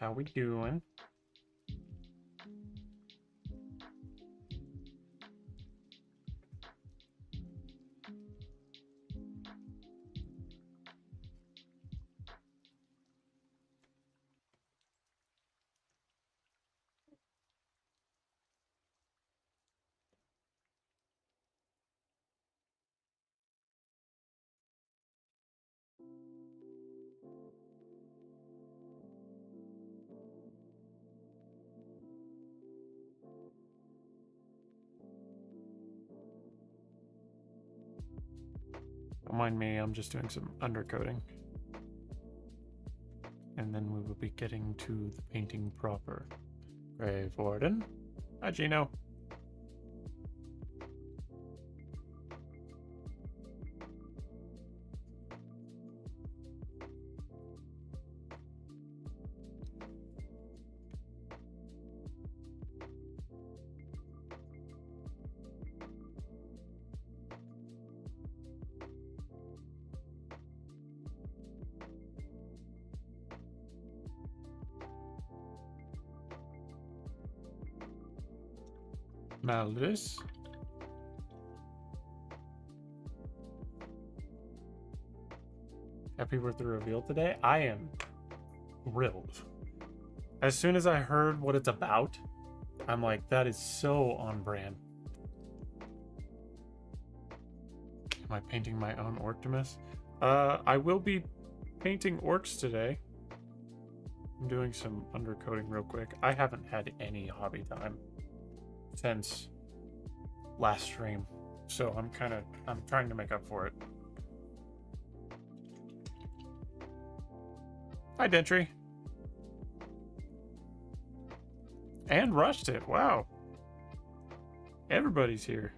How we doing? Don't mind me, I'm just doing some undercoating. And then we will be getting to the painting proper. Grave Warden. Hi, Gino. Maldus. Happy with the reveal today. I am thrilled. As soon as I heard what it's about, I'm like, that is so on brand. Am I painting my own Orctimus? I will be painting orcs today. I'm doing some undercoating real quick. I haven't had any hobby time since last stream, so I'm trying to make up for it. Hi, Dentry. And rushed it. Wow. Everybody's here.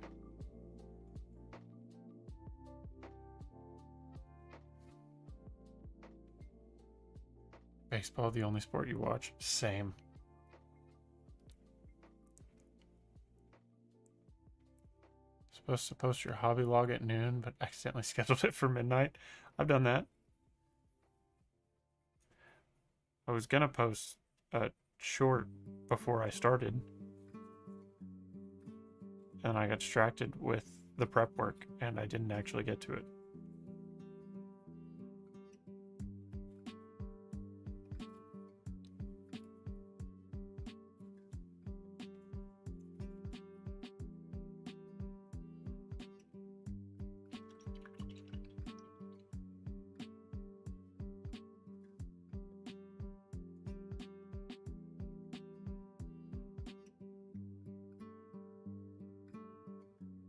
Baseball, the only sport you watch? Same. Supposed to post your hobby log at noon, but accidentally scheduled it for midnight. I've done that. I was gonna post a short before I started, and I got distracted with the prep work, and I didn't actually get to it.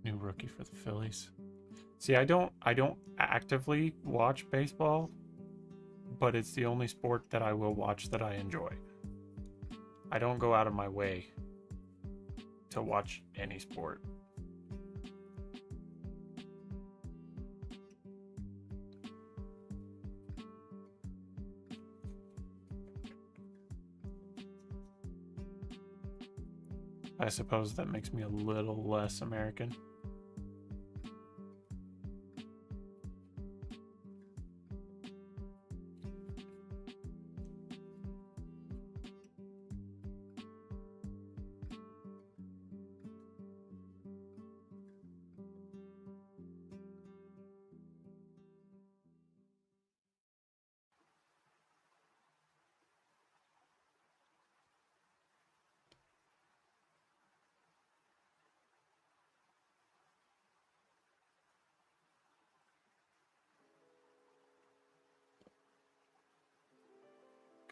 New rookie for the Phillies. See, I don't actively watch baseball, but it's the only sport that I will watch that I enjoy. I don't go out of my way to watch any sport. I suppose that makes me a little less American.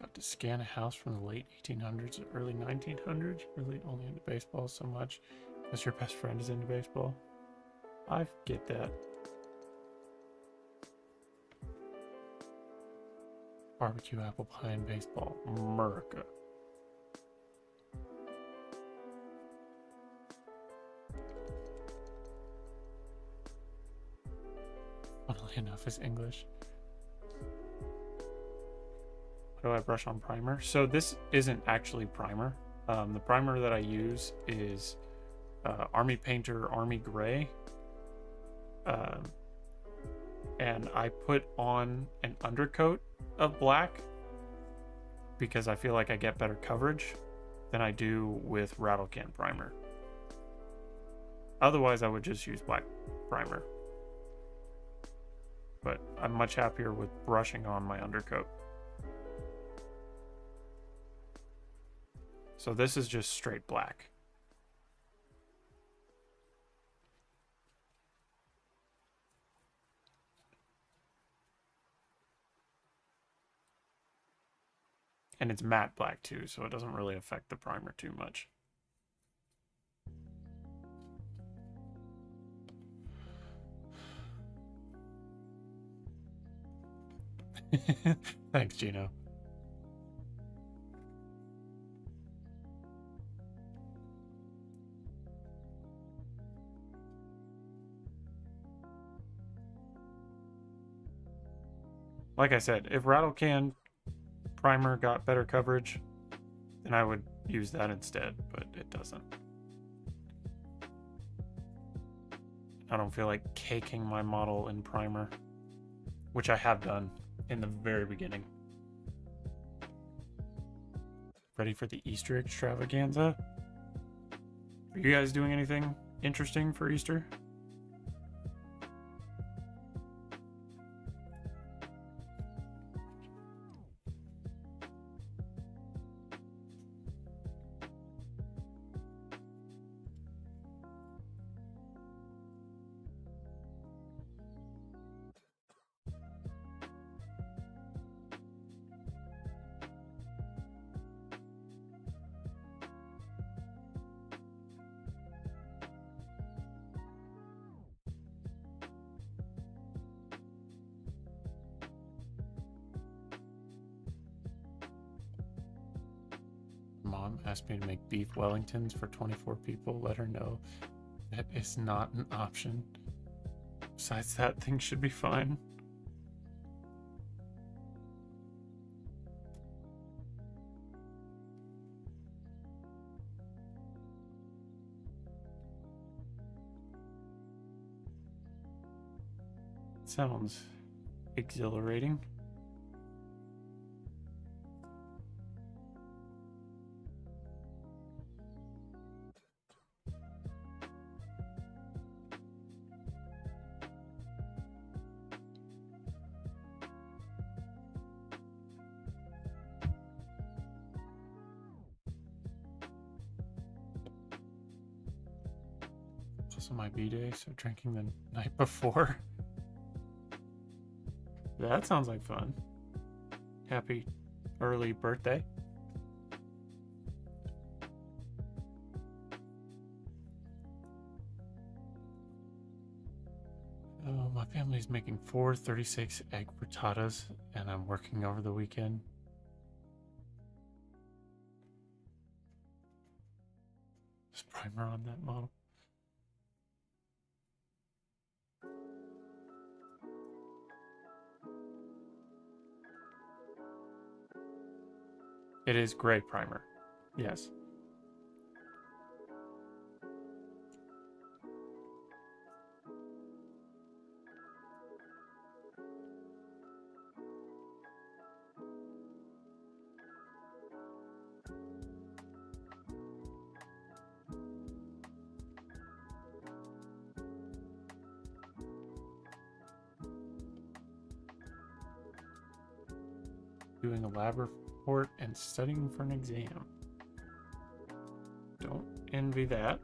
Got to scan a house from the late 1800s or early 1900s. Really only into baseball so much because your best friend is into baseball. I get that. Barbecue, apple pie, and baseball. America. Funnily enough, is English. Do I brush on primer? So this isn't actually primer. The primer that I use is Army Painter Army Gray. And I put on an undercoat of black because I feel like I get better coverage than I do with rattle can primer. Otherwise, I would just use black primer. But I'm much happier with brushing on my undercoat. So this is just straight black. And it's matte black too, so it doesn't really affect the primer too much. Thanks, Gino. Like I said, if rattle can primer got better coverage, then I would use that instead, but it doesn't. I don't feel like caking my model in primer, which I have done in the very beginning. Ready for the Easter extravaganza? Are you guys doing anything interesting for Easter? Mom asked me to make beef Wellingtons for 24 people. Let her know that is not an option. Besides that, things should be fine. Sounds exhilarating. Also my B-day, so drinking the night before. That sounds like fun. Happy early birthday. Oh, my family's making 4 36 egg frittatas, and I'm working over the weekend. Is primer on that model? It is gray primer. Yes. Doing a lab report and studying for an exam. Don't envy that.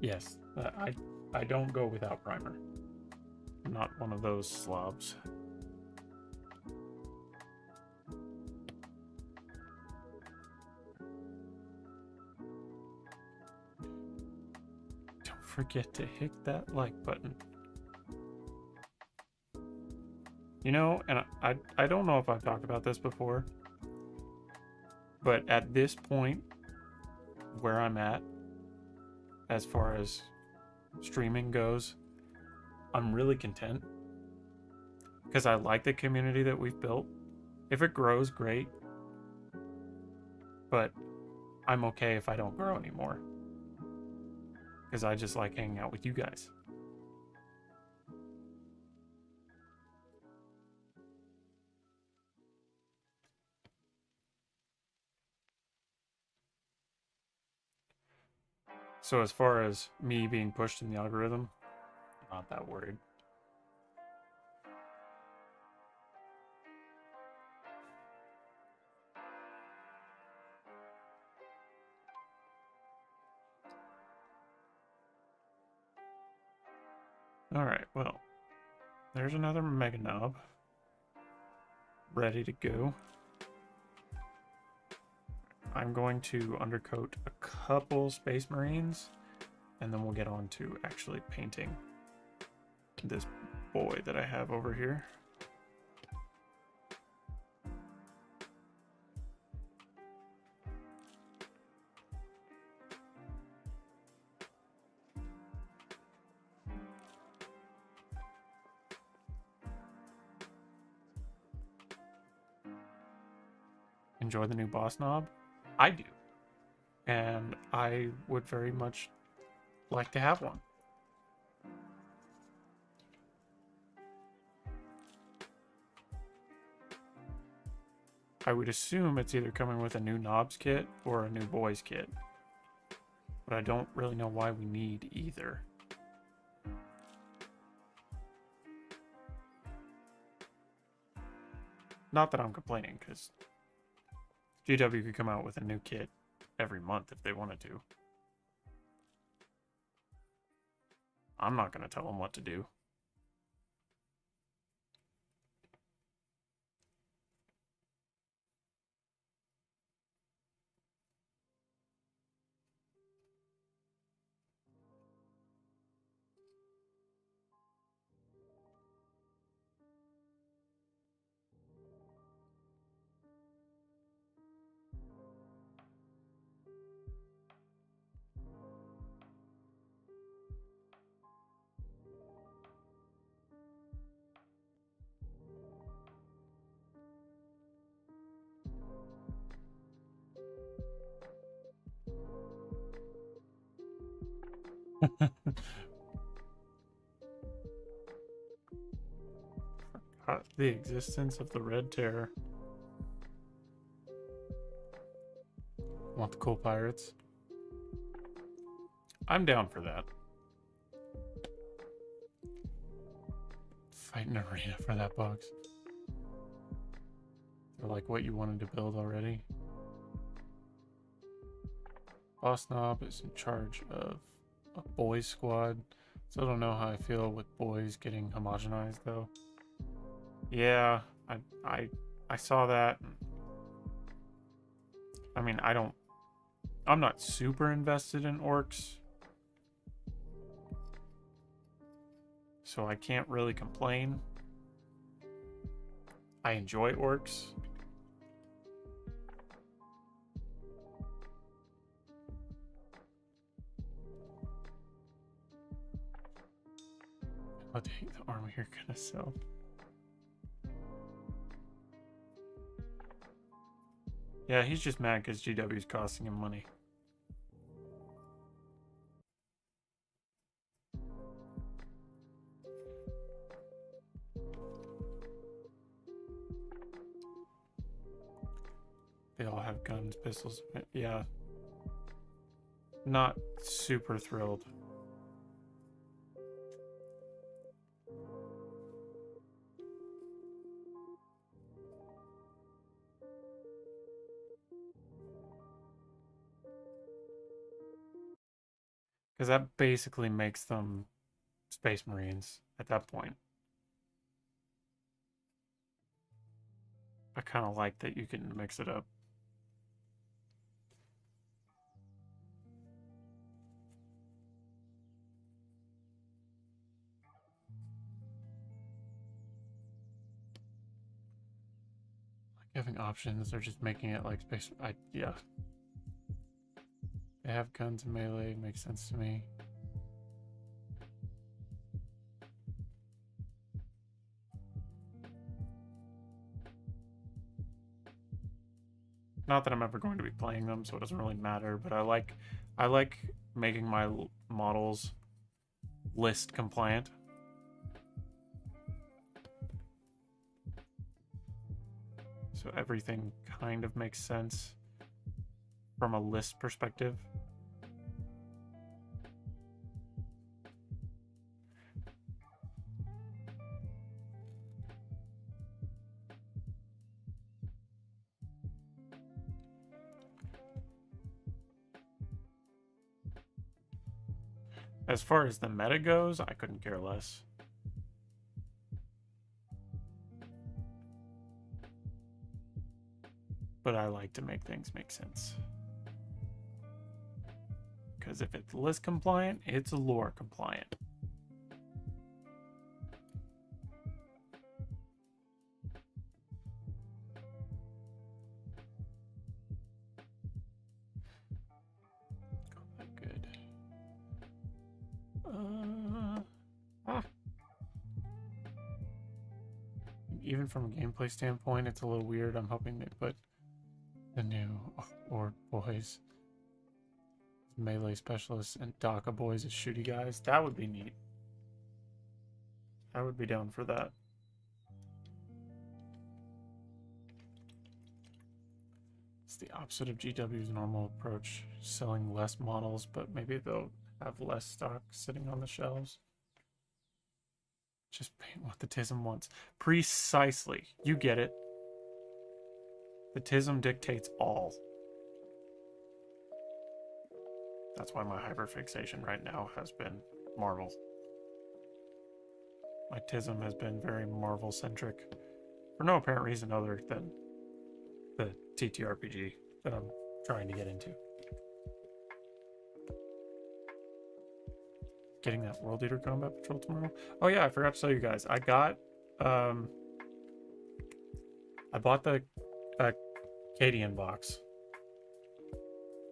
Yes, I don't go without primer. I'm not one of those slobs. Don't forget to hit that like button. You know, and I don't know if I've talked about this before, but at this point where I'm at, as far as streaming goes, I'm really content because I like the community that we've built. If it grows, great, but I'm okay if I don't grow anymore because I just like hanging out with you guys. So as far as me being pushed in the algorithm, I'm not that worried. Alright, well, there's another Mega Knob ready to go. I'm going to undercoat a couple Space Marines, and then we'll get on to actually painting this boy that I have over here. Enjoy the new boss knob? I do. And I would very much like to have one. I would assume it's either coming with a new knobs kit or a new boys kit. But I don't really know why we need either. Not that I'm complaining, because GW could come out with a new kit every month if they wanted to. I'm not going to tell them what to do. The existence of the Red Terror. Want the cool pirates? I'm down for that. Fight an arena for that box. They're like what you wanted to build already. Boss Knob is in charge of a boys squad. So I don't know how I feel with boys getting homogenized though. Yeah, I saw that. I mean, I'm not super invested in orcs, so I can't really complain. I enjoy orcs. What do you think the armor you're gonna sell? Yeah, he's just mad because GW's costing him money. They all have guns, pistols. Yeah. Not super thrilled. Because that basically makes them Space Marines at that point. I kind of like that you can mix it up. Like having options, they're just making it like space. Yeah. They have guns and melee, makes sense to me. Not that I'm ever going to be playing them, so it doesn't really matter, but I like making my models list compliant. So everything kind of makes sense from a list perspective. As far as the meta goes, I couldn't care less. But I like to make things make sense. Because if it's list compliant, it's lore compliant. Good. Even from a gameplay standpoint, it's a little weird. I'm hoping they put the new Ord boys, melee specialists, and DACA boys as shooty guys. That would be neat. I would be down for that. It's the opposite of GW's normal approach, selling less models, but maybe they'll have less stock sitting on the shelves. Just paint what the TISM wants. Precisely. You get it. The TISM dictates all. That's why my hyperfixation right now has been Marvel. My TISM has been very Marvel-centric for no apparent reason other than the TTRPG that I'm trying to get into. Getting that World Eater Combat Patrol tomorrow. Oh yeah, I forgot to tell you guys. I got, I bought the Cadian box.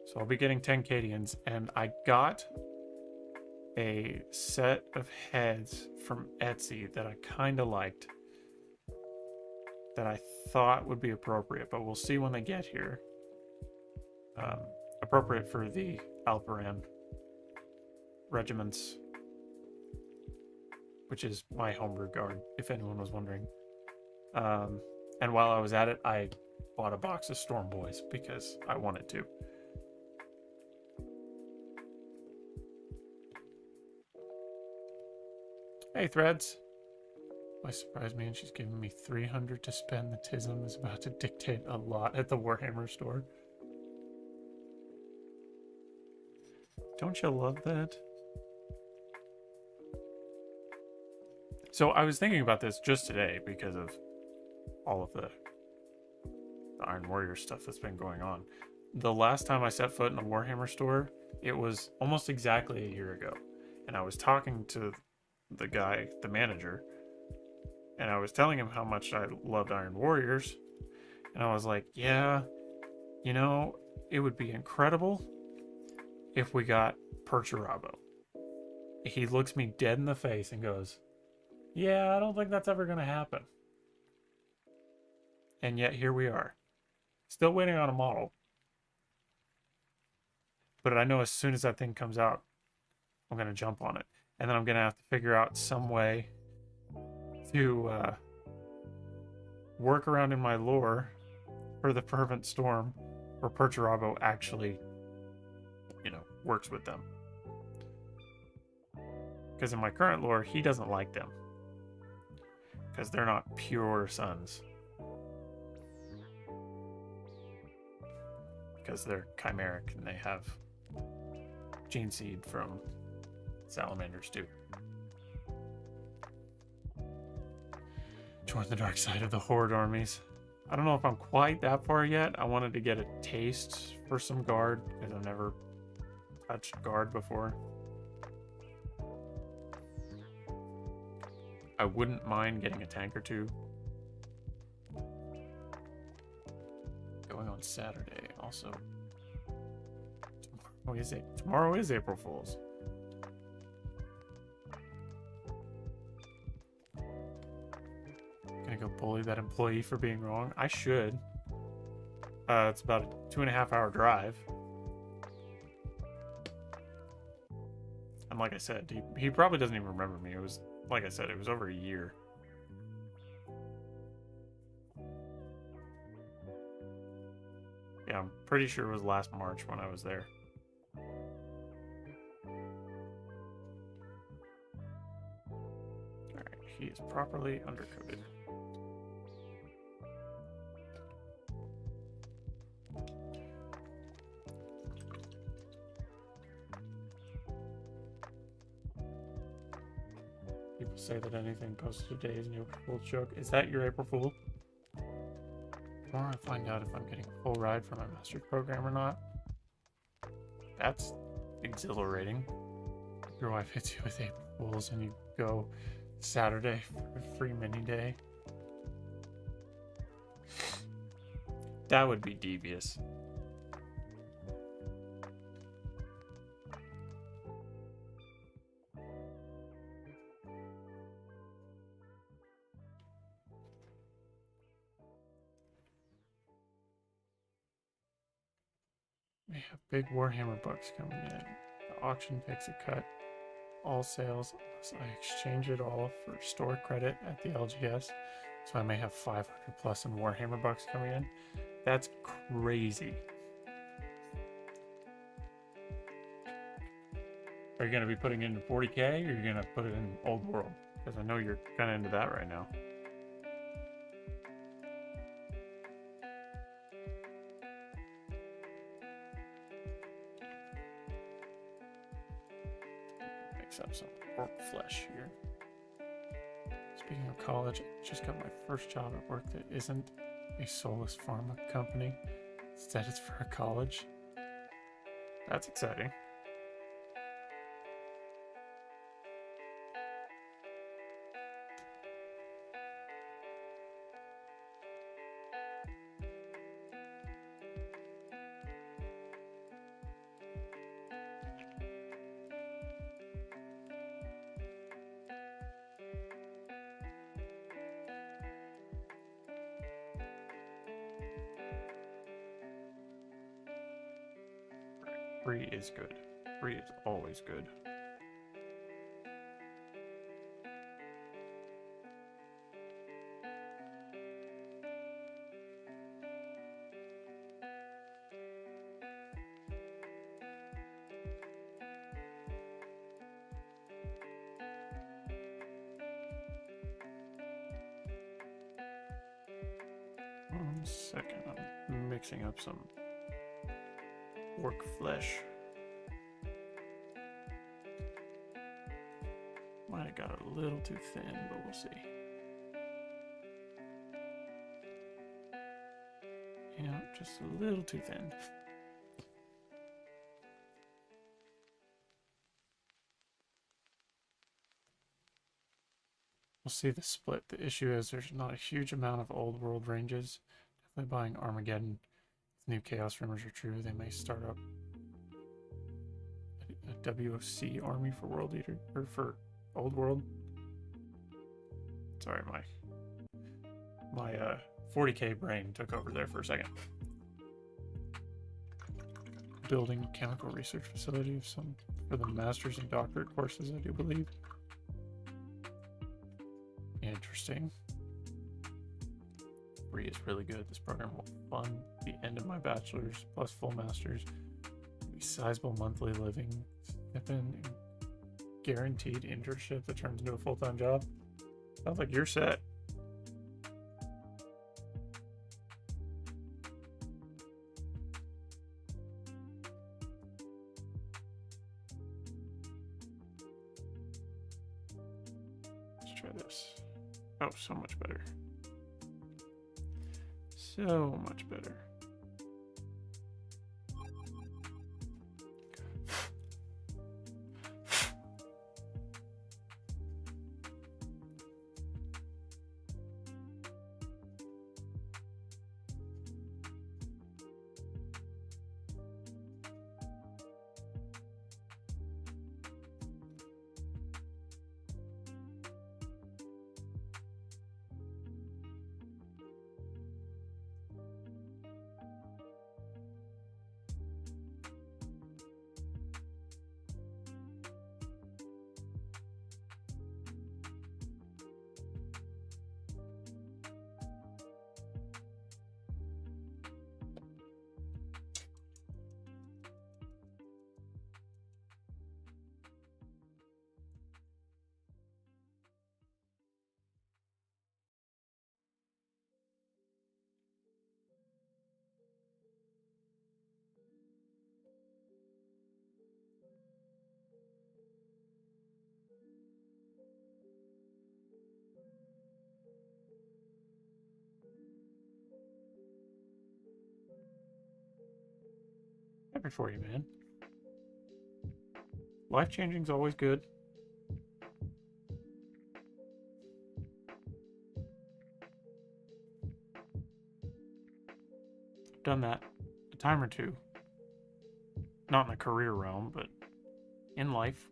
So I'll be getting 10 Cadians, and I got a set of heads from Etsy that I kind of liked, that I thought would be appropriate, but we'll see when they get here. Appropriate for the Alperan regiments, which is my homebrew guard, if anyone was wondering. And while I was at it, I bought a box of Storm Boys because I wanted to. Hey, Threads. Why surprised me, and she's giving me 300 to spend. The TISM is about to dictate a lot at the Warhammer store. Don't you love that? So I was thinking about this just today because of all of the Iron Warrior stuff that's been going on. The last time I set foot in a Warhammer store, it was almost exactly a year ago. And I was talking to the guy, the manager, and I was telling him how much I loved Iron Warriors. And I was like, yeah, you know, it would be incredible if we got Perturabo. He looks me dead in the face and goes, yeah, I don't think that's ever going to happen. And yet here we are. Still waiting on a model. But I know as soon as that thing comes out, I'm going to jump on it. And then I'm going to have to figure out some way to work around in my lore for the Fervent Storm where Perturabo actually, you know, works with them. Because in my current lore, he doesn't like them. Because they're not pure sons. Because they're chimeric and they have gene seed from salamanders too. Join the dark side of the horde armies. I don't know if I'm quite that far yet. I wanted to get a taste for some guard because I've never touched guard before. I wouldn't mind getting a tank or two. Going on Saturday also. Tomorrow is April Fool's. Gonna go bully that employee for being wrong. I should. It's about a 2.5-hour drive. And like I said, he probably doesn't even remember me. It was, like I said, it was over a year. Yeah, I'm pretty sure it was last March when I was there. Alright, he is properly undercoated. People say that anything posted today is an April Fool's joke. Is that your April Fool? Tomorrow I find out if I'm getting a full ride for my master's program or not. That's exhilarating. Your wife hits you with April Fools and you go Saturday for a free mini day. That would be devious. We have big Warhammer bucks coming in. The auction takes a cut. All sales, unless I exchange it all for store credit at the LGS. So I may have 500 plus in Warhammer bucks coming in. That's crazy. Are you going to be putting it in 40K or are you going to put it in Old World? Because I know you're kind of into that right now. Up some orc flesh here. Speaking of college, I just got my first job at work that isn't a soulless pharma company. Instead, it's for a college. That's exciting. Free is good. Free is always good. One second, I'm mixing up some orc flesh. Might have got a little too thin, but we'll see. Yeah, just a little too thin. We'll see the split. The issue is there's not a huge amount of old world ranges. Definitely buying Armageddon. If new Chaos rumors are true, they may start up a WOC army for World Eater, or for Old World. Sorry, my 40K brain took over there for a second. Building chemical research facility of some for the master's and doctorate courses, I do believe. Interesting. Free is really good. This program will fund the end of my bachelor's plus full master's. Be sizable monthly living, stipend, and guaranteed internship that turns into a full-time job. Sounds like you're set. try this. Oh, so much better. So much better. Happy for you, man. Life-changing's always good. I've done that a time or two. Not in the career realm, but in life.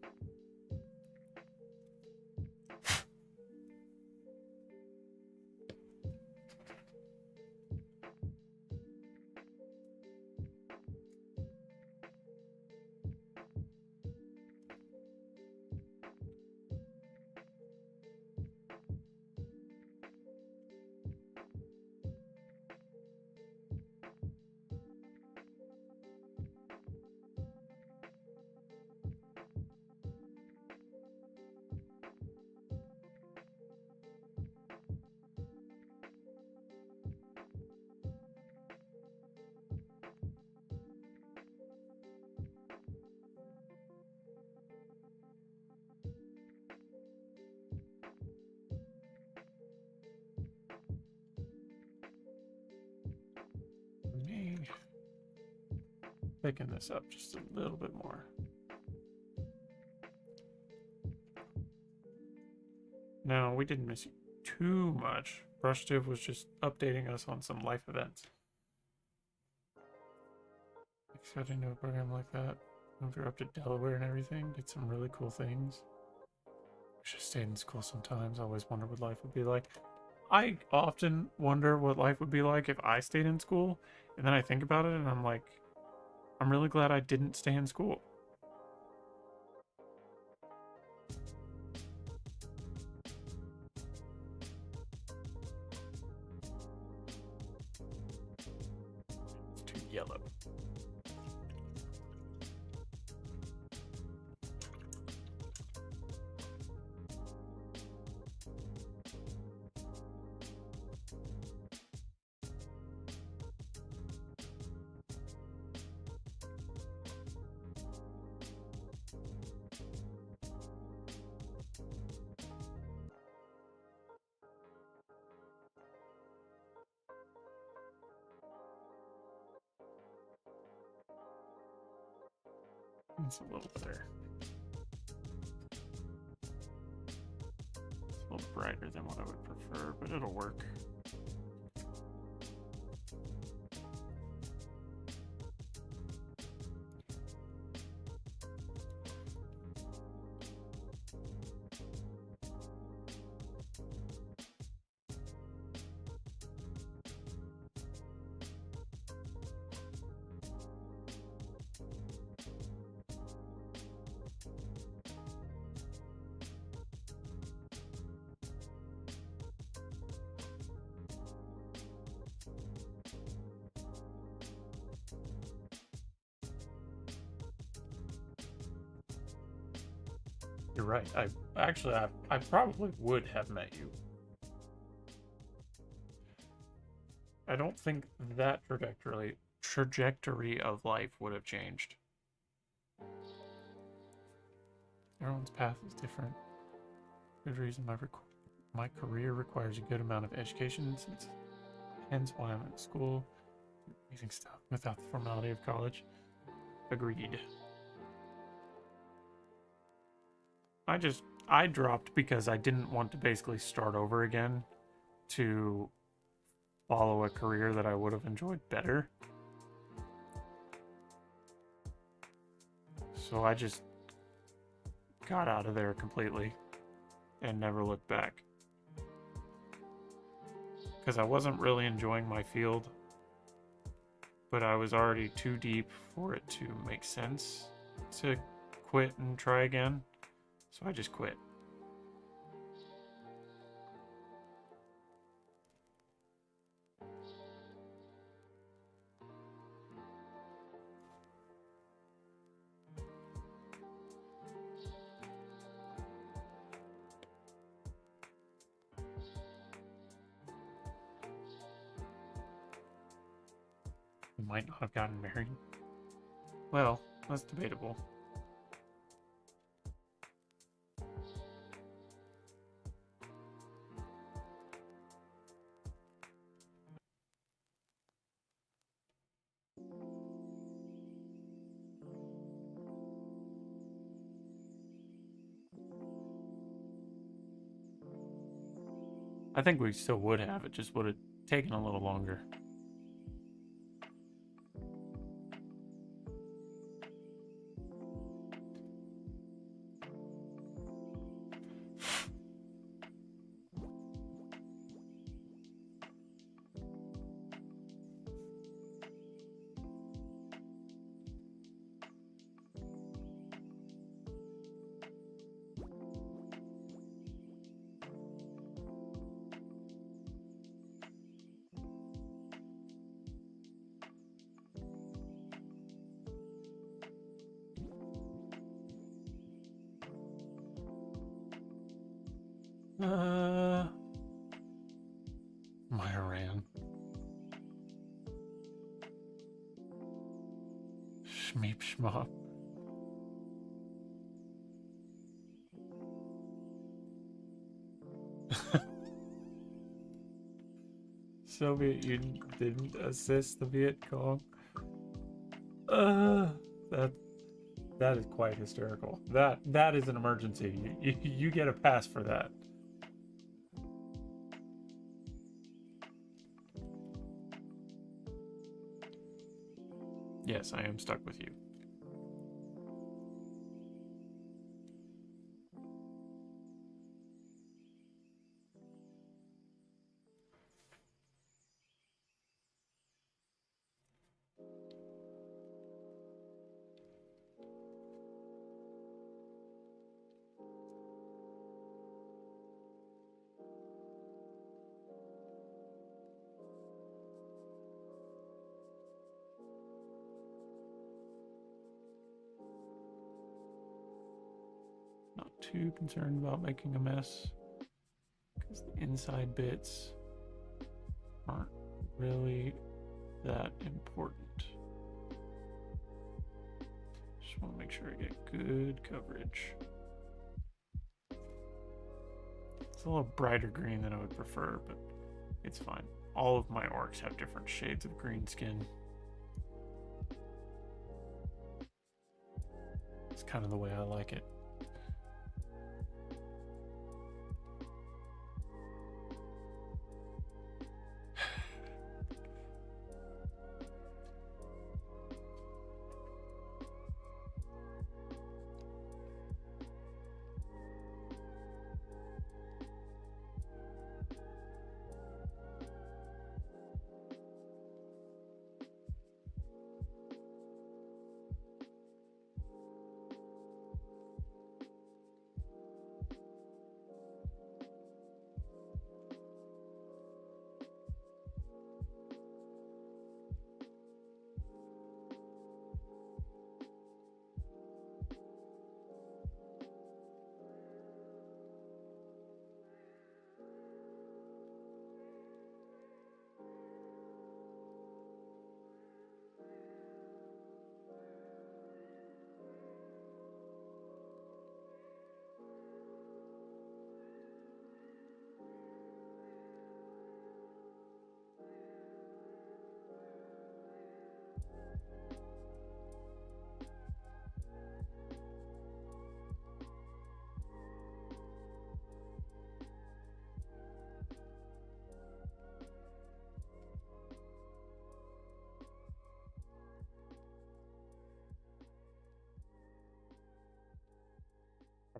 Me picking this up just a little bit more. No, we didn't miss too much. Brustive was just updating us on some life events. Excited to know a program like that. Moved her up to Delaware and everything. Did some really cool things. Wish I stayed in school sometimes. I always wondered what life would be like. I often wonder what life would be like if I stayed in school. And then I think about it and I'm like, I'm really glad I didn't stay in school. It's too yellow. It's a little better. It's a little brighter than what I would prefer, but it'll work. You're right. I probably would have met you. I don't think that trajectory of life would have changed. Everyone's path is different. Good reason my My career requires a good amount of education, hence why I'm in school. Amazing stuff without the formality of college. Agreed. I dropped because I didn't want to basically start over again to follow a career that I would have enjoyed better. So I just got out of there completely and never looked back. Because I wasn't really enjoying my field, but I was already too deep for it to make sense to quit and try again. So I just quit. We might not have gotten married. Well, that's debatable. I think we still would have. It just would have taken a little longer. Myran. Schmeep schmop. Soviet Union didn't assist the Viet Cong. That is quite hysterical. That is an emergency. You get a pass for that. Yes, I am stuck with you. Not too concerned about making a mess because the inside bits aren't really that important. Just want to make sure I get good coverage. It's a little brighter green than I would prefer, but it's fine. All of my orcs have different shades of green skin. It's kind of the way I like it.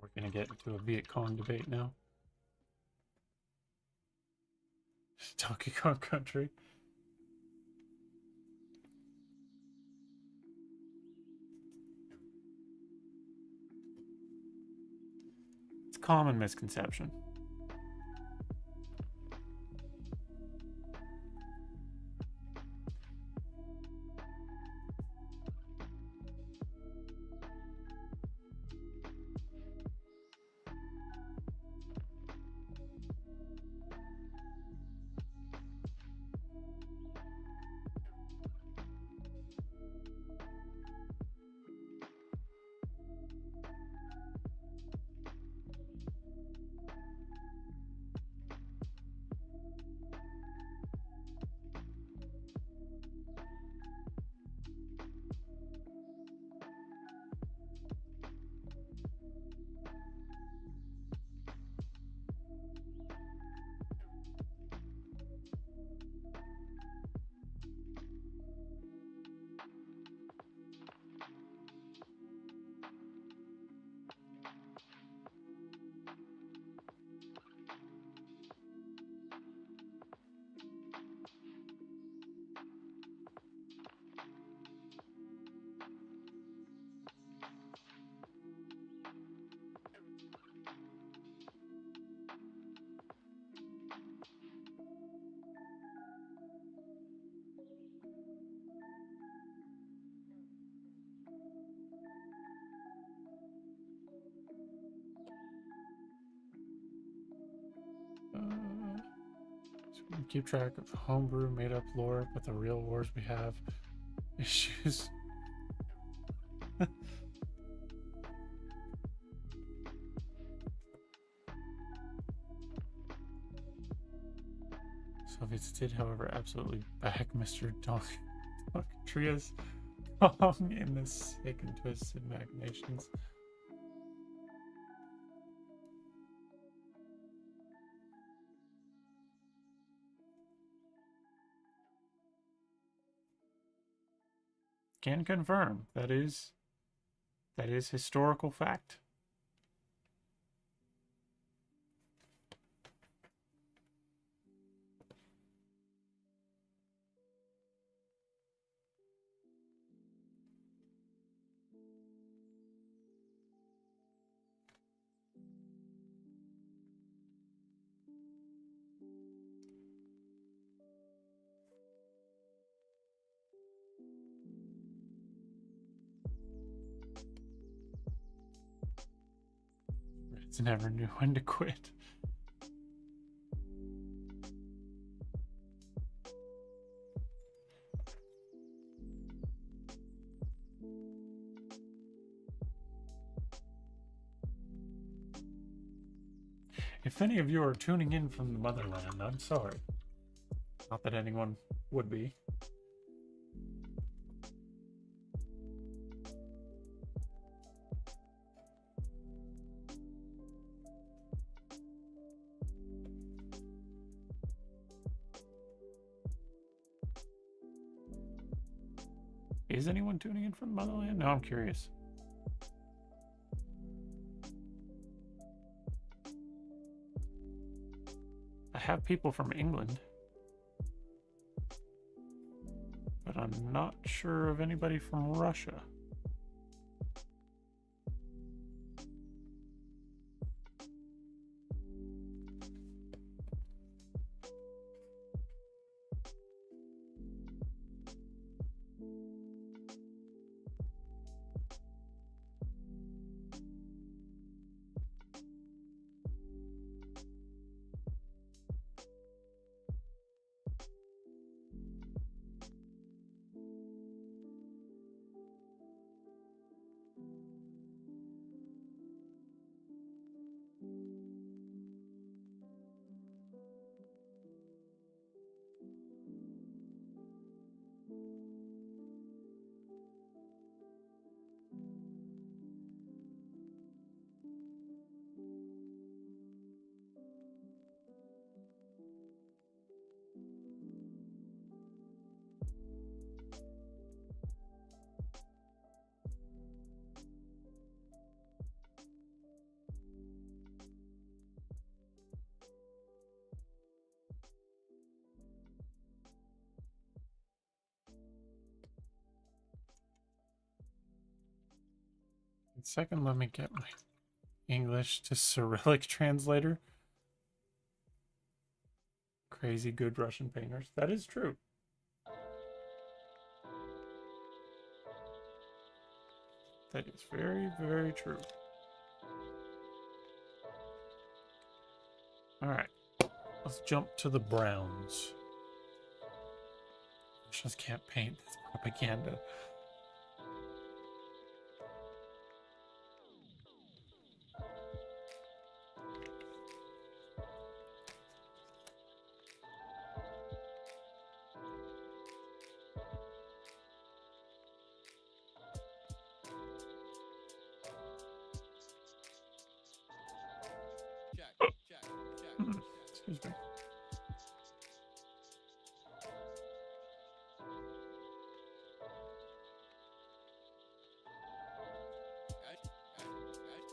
We're gonna get into a Viet Cong debate now. Donkey Kong Country. It's a common misconception. So we can keep track of homebrew made up lore, but the real wars we have issues. Soviets did, however, absolutely back Mr. Trias Kong in the sick and twisted machinations. Can confirm that is historical fact. Reds never knew when to quit. If any of you are tuning in from the motherland, I'm sorry. Not that anyone would be. Is anyone tuning in from the motherland? No, I'm curious. I have people from England, but I'm not sure of anybody from Russia. second, let me get my English to Cyrillic translator. Crazy good Russian painters. That is true. That is very, very true. Alright. Let's jump to the browns. Russians can't paint. That's propaganda. Excuse me.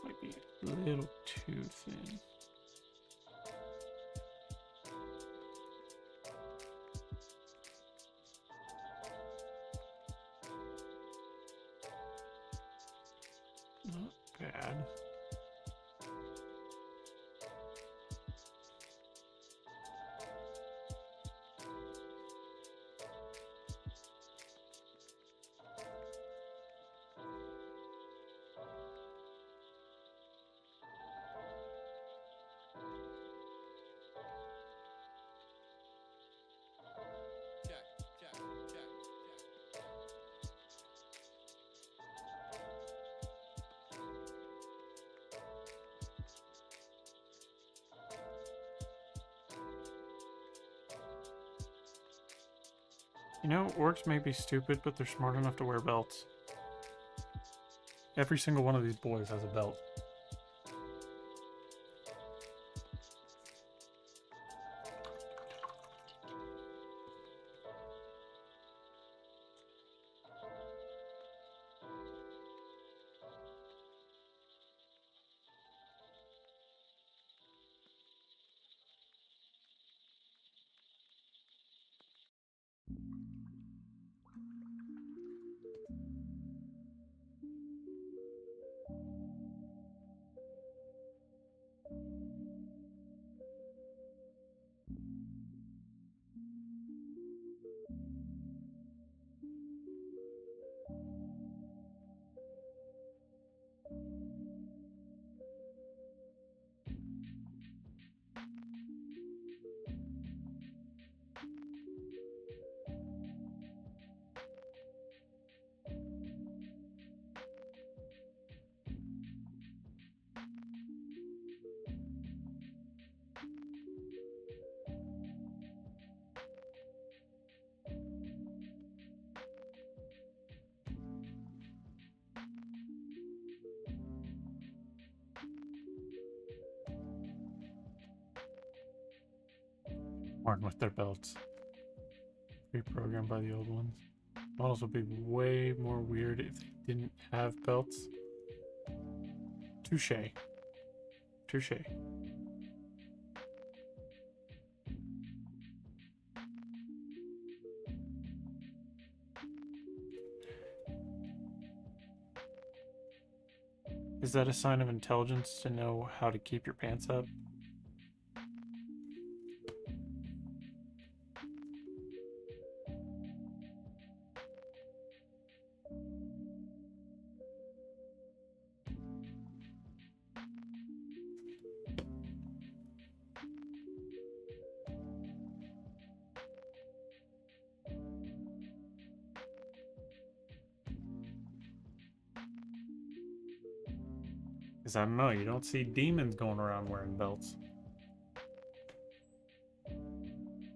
Might be a little too thin. Not bad. You know, orcs may be stupid, but they're smart enough to wear belts. Every single one of these boys has a belt. Born with their belts. Reprogrammed by the old ones. Models would be way more weird if they didn't have belts. Touche. Touche. Is that a sign of intelligence to know how to keep your pants up? Because I don't know, you don't see demons going around wearing belts.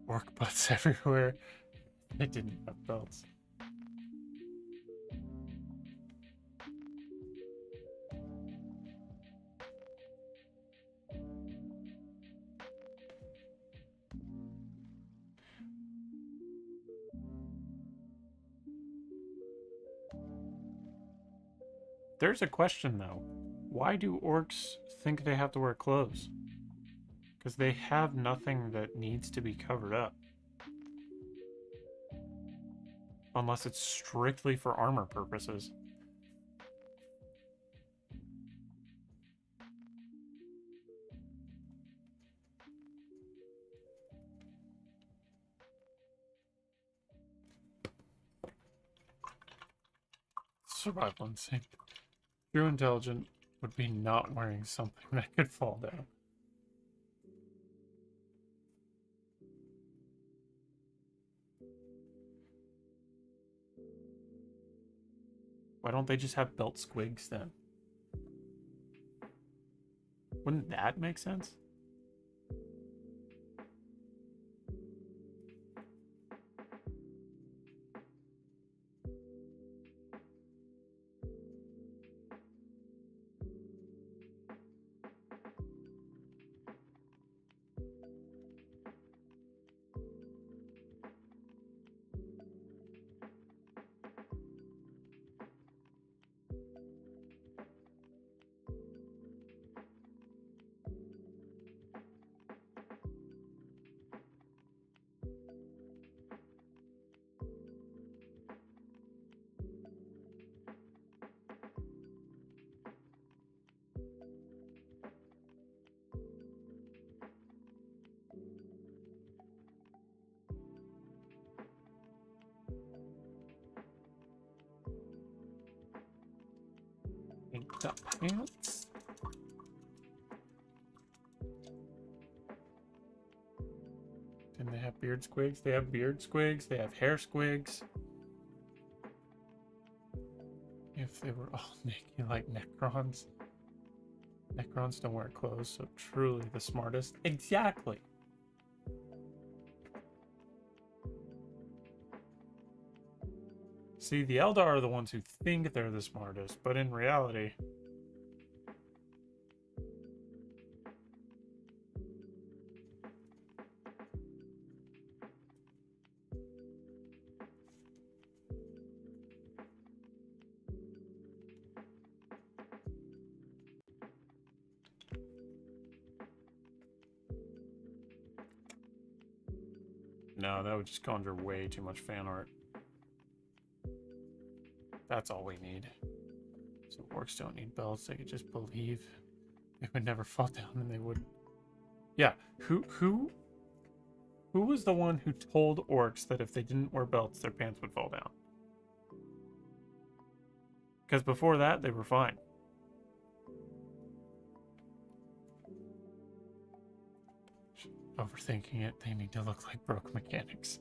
Orc butts everywhere. They didn't have belts. There's a question though. Why do orcs think they have to wear clothes? Because they have nothing that needs to be covered up. Unless it's strictly for armor purposes. Survival instinct. True intelligent would be not wearing something that could fall down. Why don't they just have belt squigs then? Wouldn't that make sense? Inked up pants. Didn't they have beard squigs? They have beard squigs. They have hair squigs. If they were all naked like Necrons. Necrons don't wear clothes, so truly the smartest. Exactly. See, the Eldar are the ones who think they're the smartest, but in reality... No, that would just conjure way too much fan art. That's all we need. So orcs don't need belts, they could just believe they would never fall down and they would. Yeah, who was the one who told orcs that if they didn't wear belts, their pants would fall down? Because before that, they were fine. Overthinking it, they need to look like broke mechanics.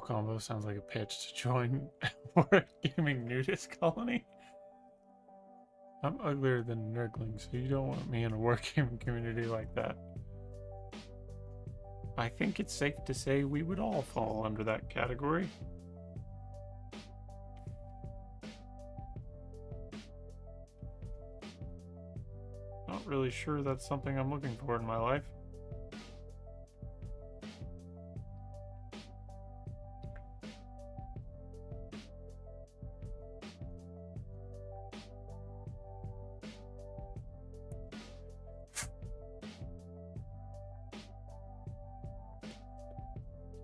Combo sounds like a pitch to join a gaming nudist colony. I'm uglier than Nurgling, so you don't want me in a wargaming community like that. I think it's safe to say we would all fall under that category. Not really sure that's something I'm looking for in my life.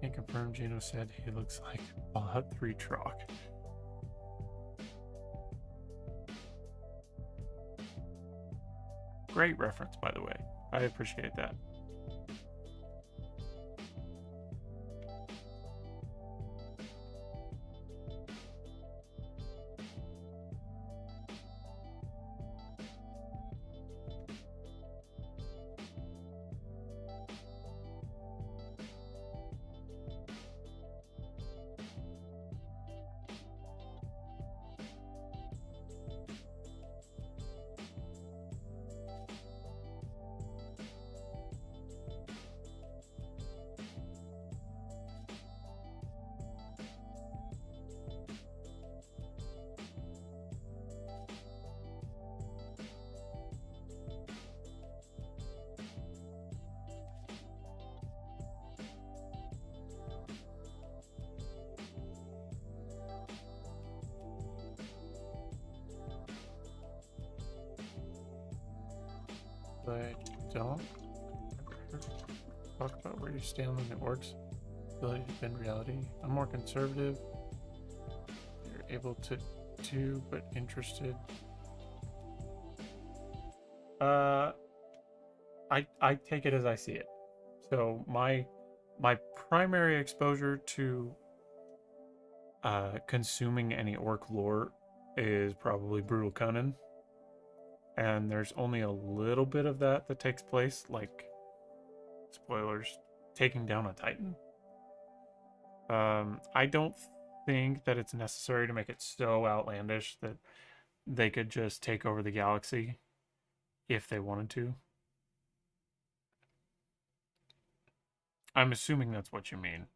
Can't confirm, Gino said he looks like Fallout 3 Troc. Great reference, by the way. I appreciate that. but I don't ever talk about where you stand on the orcs' ability to bend reality. I'm more conservative. You're able to do, but interested. I take it as I see it. So my primary exposure to consuming any orc lore is probably Brutal Conan, and there's only a little bit of that takes place, like, spoilers, taking down a titan. I don't think that it's necessary to make it so outlandish that they could just take over the galaxy if they wanted to. I'm assuming that's what you mean.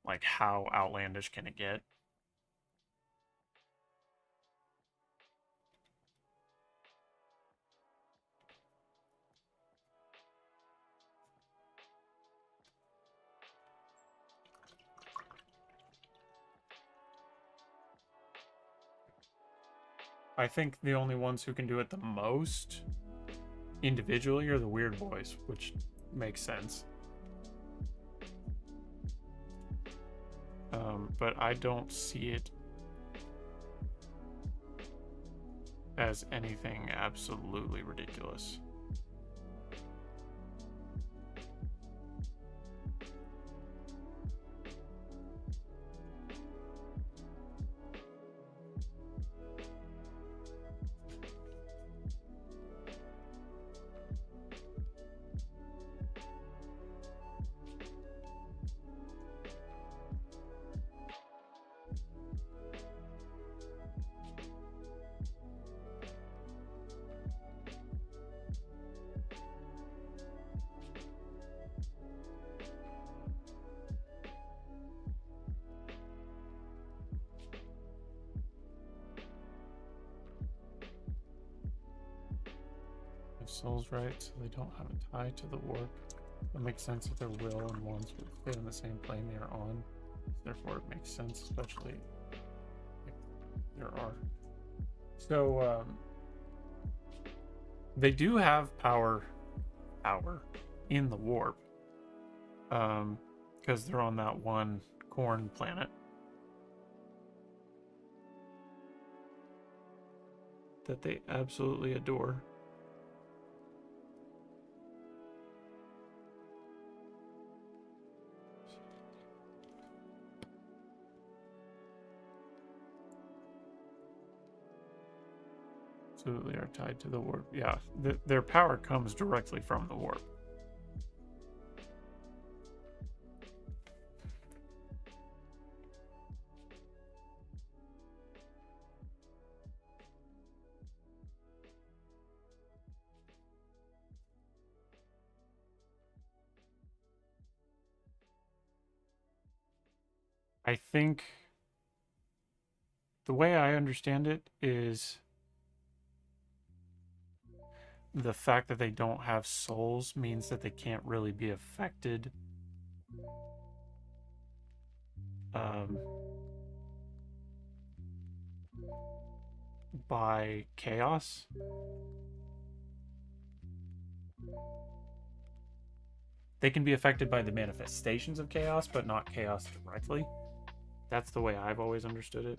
Like, how outlandish can it get? I think the only ones who can do it the most individually are the weird boys, which makes sense. But I don't see it as anything absolutely ridiculous. Souls right, so they don't have a tie to the warp. It makes sense that their will and wants would fit in the same plane they are on. Therefore, it makes sense, especially if there are. So, they do have power in the warp, because they're on that one corn planet that they absolutely adore. Absolutely are tied to the warp. Yeah, their power comes directly from the warp. I think the way I understand it is the fact that they don't have souls means that they can't really be affected by chaos. They can be affected by the manifestations of chaos, but not chaos directly. That's the way I've always understood it.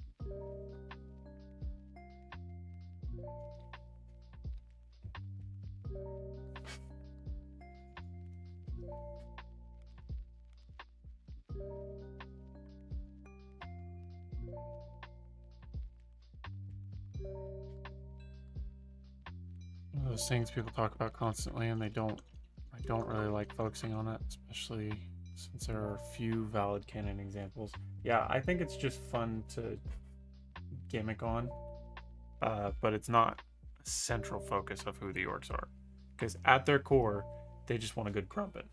One of those things people talk about constantly, and I don't really like focusing on it, especially since there are few valid canon examples. Yeah, I think it's just fun to gimmick on, but it's not a central focus of who the orcs are, because at their core, they just want a good crumpet.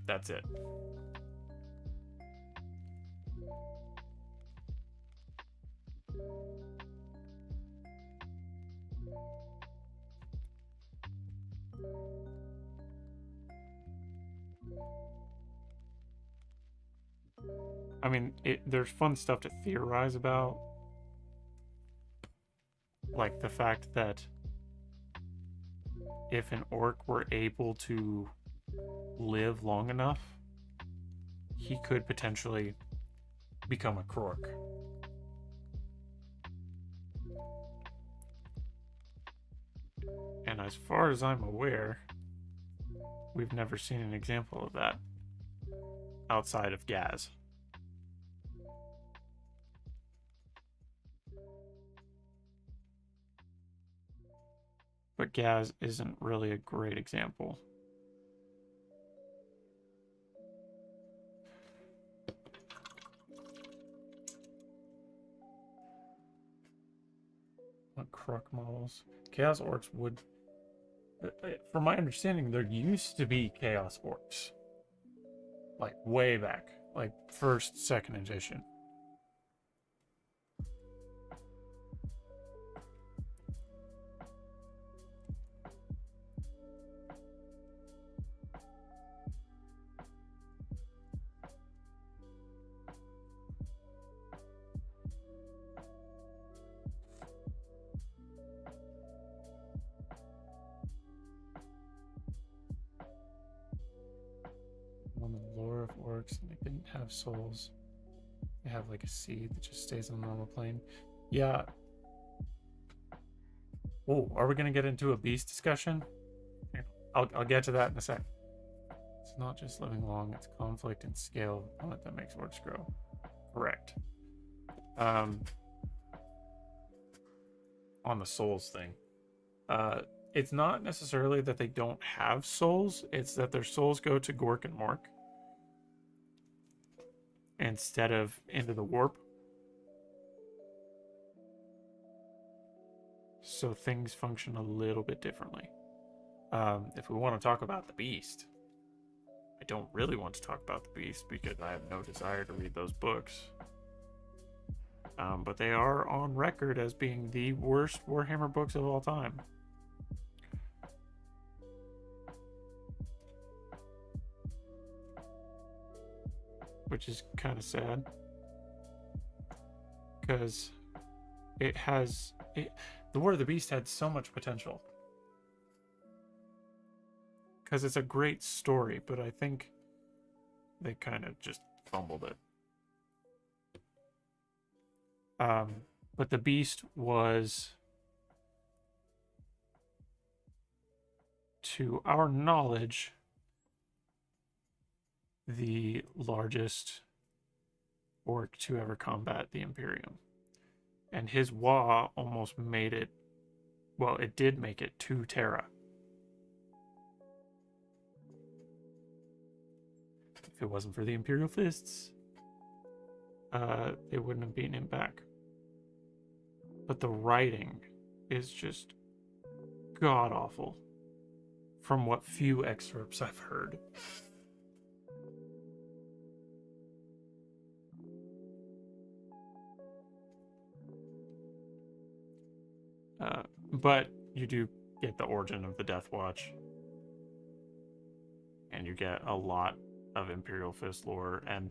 That's it. I mean, there's fun stuff to theorize about, like the fact that if an orc were able to live long enough, he could potentially become a Krork. And as far as I'm aware, we've never seen an example of that outside of Gaz. But Gaz isn't really a great example. What Krork models? Chaos Orcs would... From my understanding, there used to be Chaos Orcs. Like, way back. Like, first, second edition. On the lore of orcs, they didn't have souls. They have like a seed that just stays on the normal plane. Yeah. Oh, are we gonna get into a beast discussion? I'll get to that in a sec. It's not just living long; it's conflict and scale of opponent that makes orcs grow. Correct. On the souls thing, it's not necessarily that they don't have souls; it's that their souls go to Gork and Mork instead of into the warp. So things function a little bit differently. If we want to talk about the beast, I don't really want to talk about the beast because I have no desire to read those books. But they are on record as being the worst Warhammer books of all time. Which is kind of sad. Because the War of the Beast had so much potential. Because it's a great story, but I think they kind of just fumbled it. But the Beast was, to our knowledge, the largest orc to ever combat the Imperium. And his WAAAGH almost made it, well, it did make it to Terra. If it wasn't for the Imperial Fists, they wouldn't have beaten him back. But the writing is just god-awful from what few excerpts I've heard. But you do get the origin of the Death Watch. And you get a lot of Imperial Fist lore. And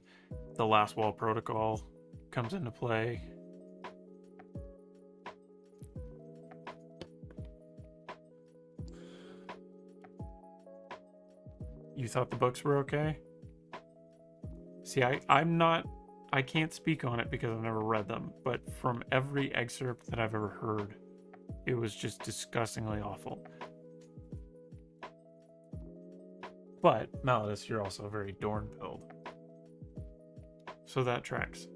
the Last Wall Protocol comes into play. You thought the books were okay? See, I can't speak on it because I've never read them, but from every excerpt that I've ever heard, it was just disgustingly awful. But, Malleus, you're also very Dorn-pilled. So that tracks.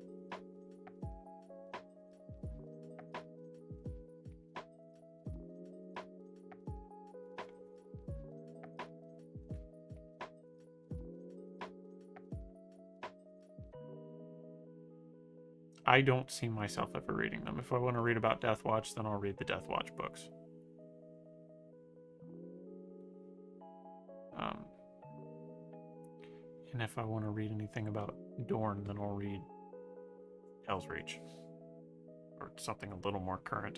I don't see myself ever reading them. If I want to read about Death Watch, then I'll read the Death Watch books. And if I want to read anything about Dorn, then I'll read Hell's Reach. Or something a little more current.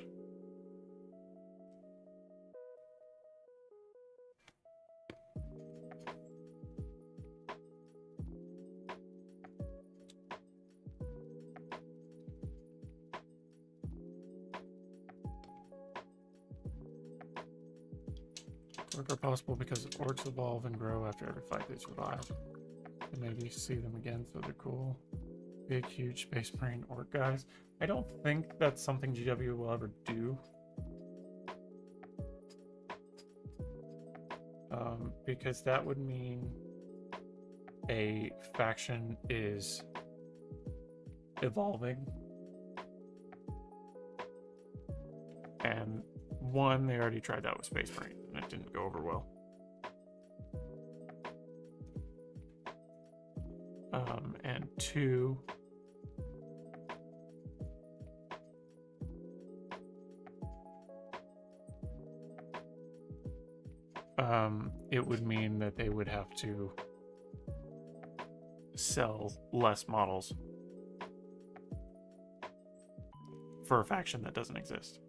Orc are possible because orcs evolve and grow after every fight they survive. And maybe see them again, so they're cool. Big, huge Space Marine orc guys. I don't think that's something GW will ever do. Because that would mean a faction is evolving. And one, they already tried that with Space Marine, and it didn't go over well. And two, it would mean that they would have to sell less models for a faction that doesn't exist.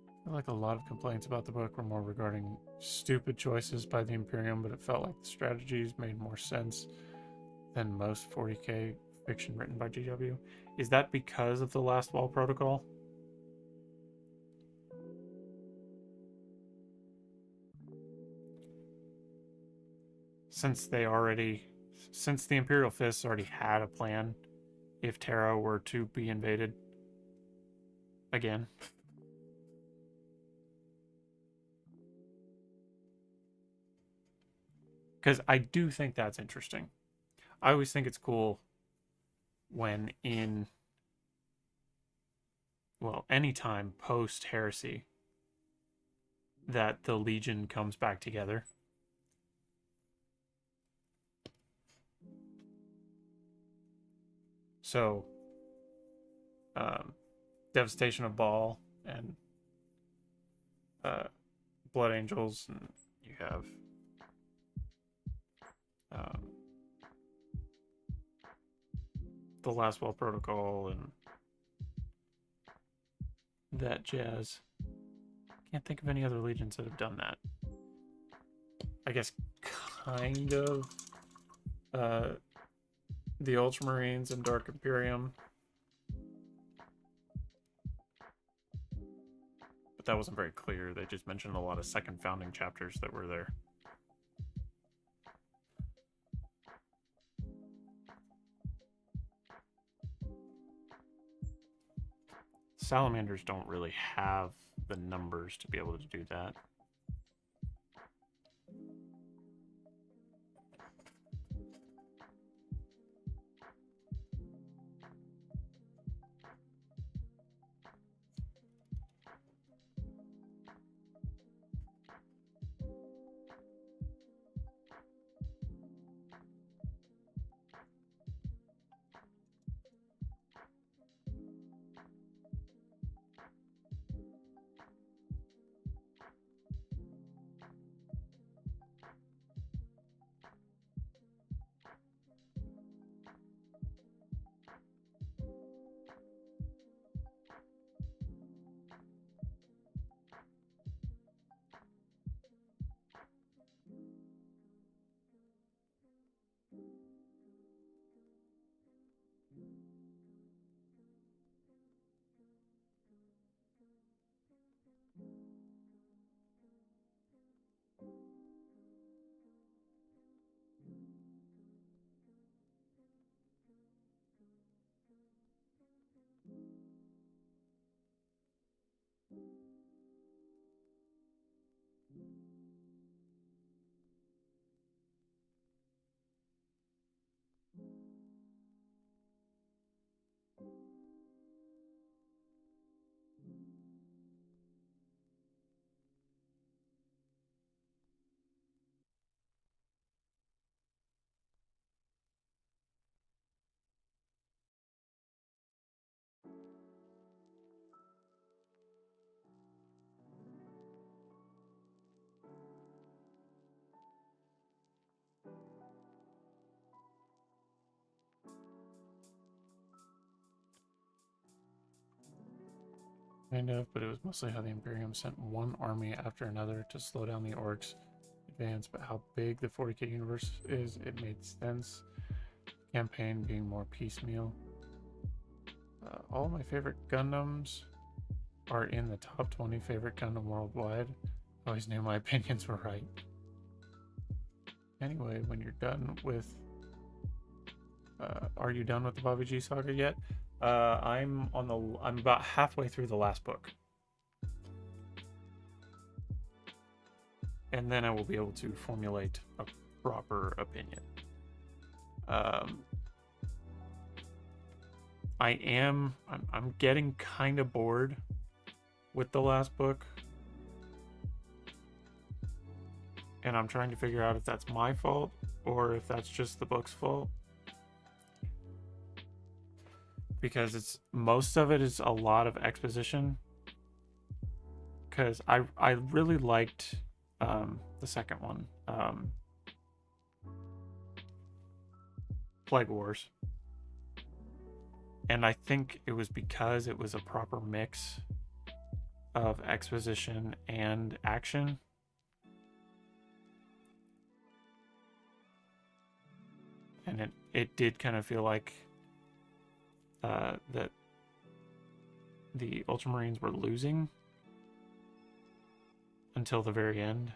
I feel like a lot of complaints about the book were more regarding stupid choices by the Imperium, but it felt like the strategies made more sense than most 40k fiction written by GW. Is that because of the Last Wall Protocol? Since the Imperial Fists already had a plan if Terra were to be invaded again. Because I do think that's interesting. I always think it's cool when anytime post-heresy that the Legion comes back together. So, Devastation of Baal and Blood Angels, and you have the Last Wall Protocol and that jazz. Can't think of any other legions that have done that. I guess kind of the Ultramarines and Dark Imperium. But that wasn't very clear. They just mentioned a lot of second founding chapters that were there. Salamanders don't really have the numbers to be able to do that. Kind of, but it was mostly how the Imperium sent one army after another to slow down the orcs' advance, but how big the 40k universe is, it made sense. Campaign being more piecemeal. All my favorite Gundams are in the top 20 favorite Gundam worldwide. I always knew my opinions were right. Anyway, when you're done with... are you done with the WAAAGH saga yet? I'm about halfway through the last book. And then I will be able to formulate a proper opinion. I'm getting kind of bored with the last book. And I'm trying to figure out if that's my fault or if that's just the book's fault. Because most of it is a lot of exposition. Because I really liked the second one, Plague Wars. And I think it was because it was a proper mix of exposition and action. And it did kind of feel like that the Ultramarines were losing until the very end.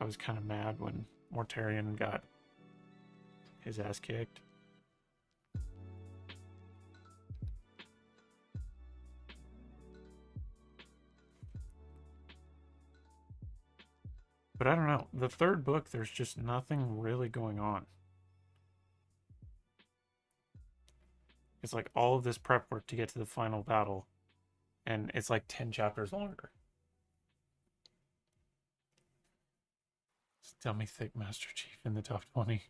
I was kind of mad when Mortarion got his ass kicked. But I don't know. The third book, there's just nothing really going on. It's like all of this prep work to get to the final battle, and it's like 10 chapters longer. Tell me thick Master Chief in the top 20.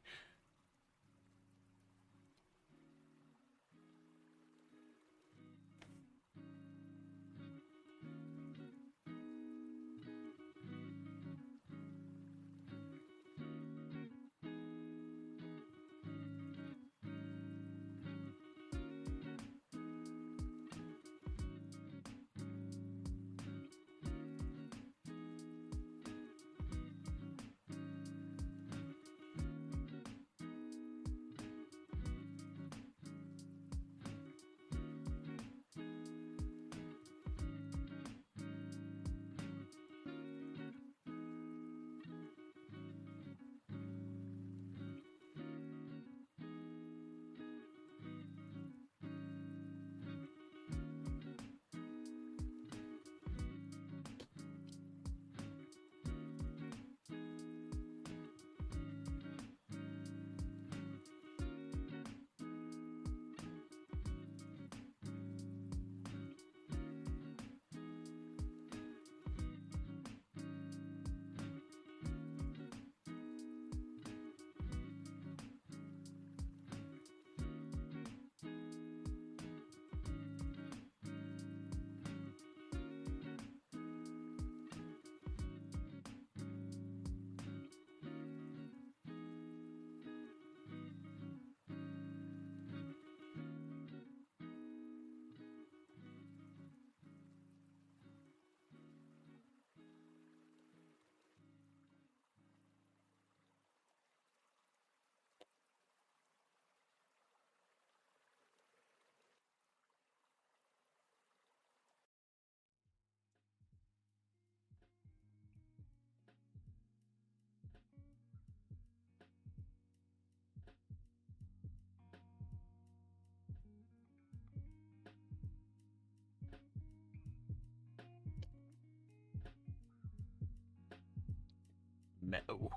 No.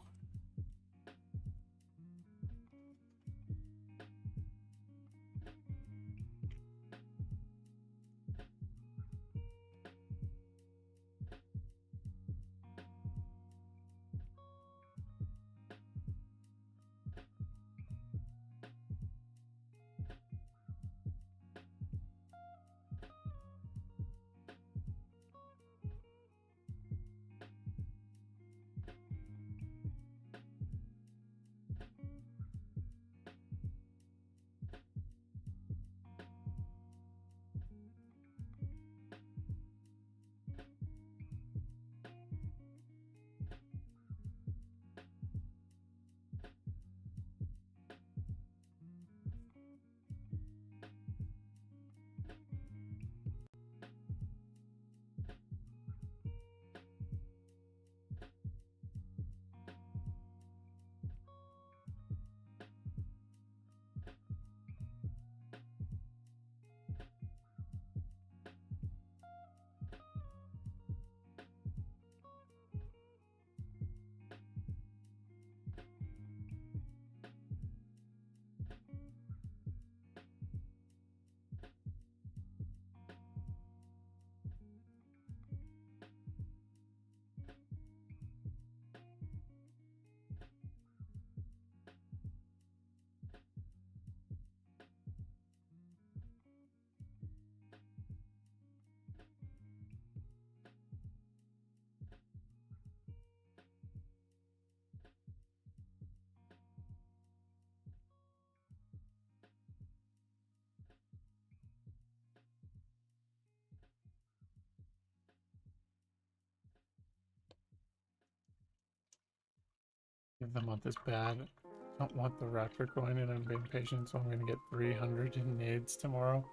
of the month is bad. I don't want the raptor coin, and I'm being patient, so I'm going to get 300 in nades tomorrow.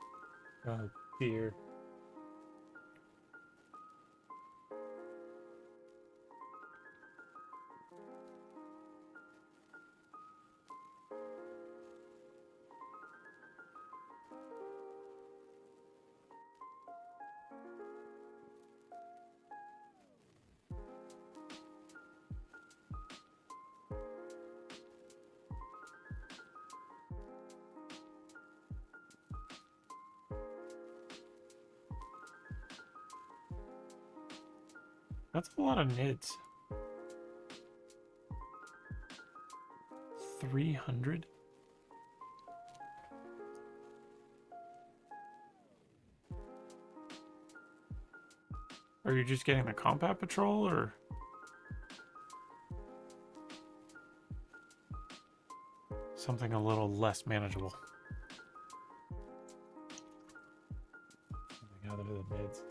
Oh dear. That's a lot of nids. 300? Are you just getting the combat patrol, or? Something a little less manageable. Something out of the nids.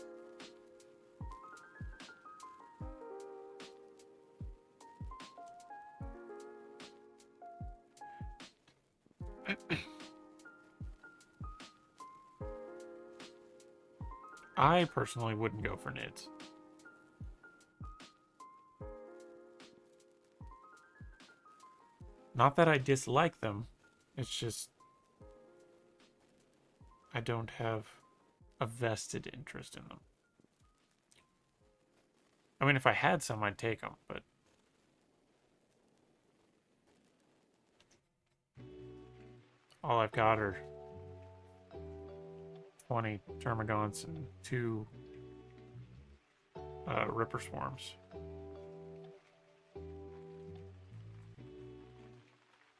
I personally wouldn't go for nids. Not that I dislike them, it's just I don't have a vested interest in them. I mean, if I had some, I'd take them, but all I've got are 20 termagants and 2 ripper swarms.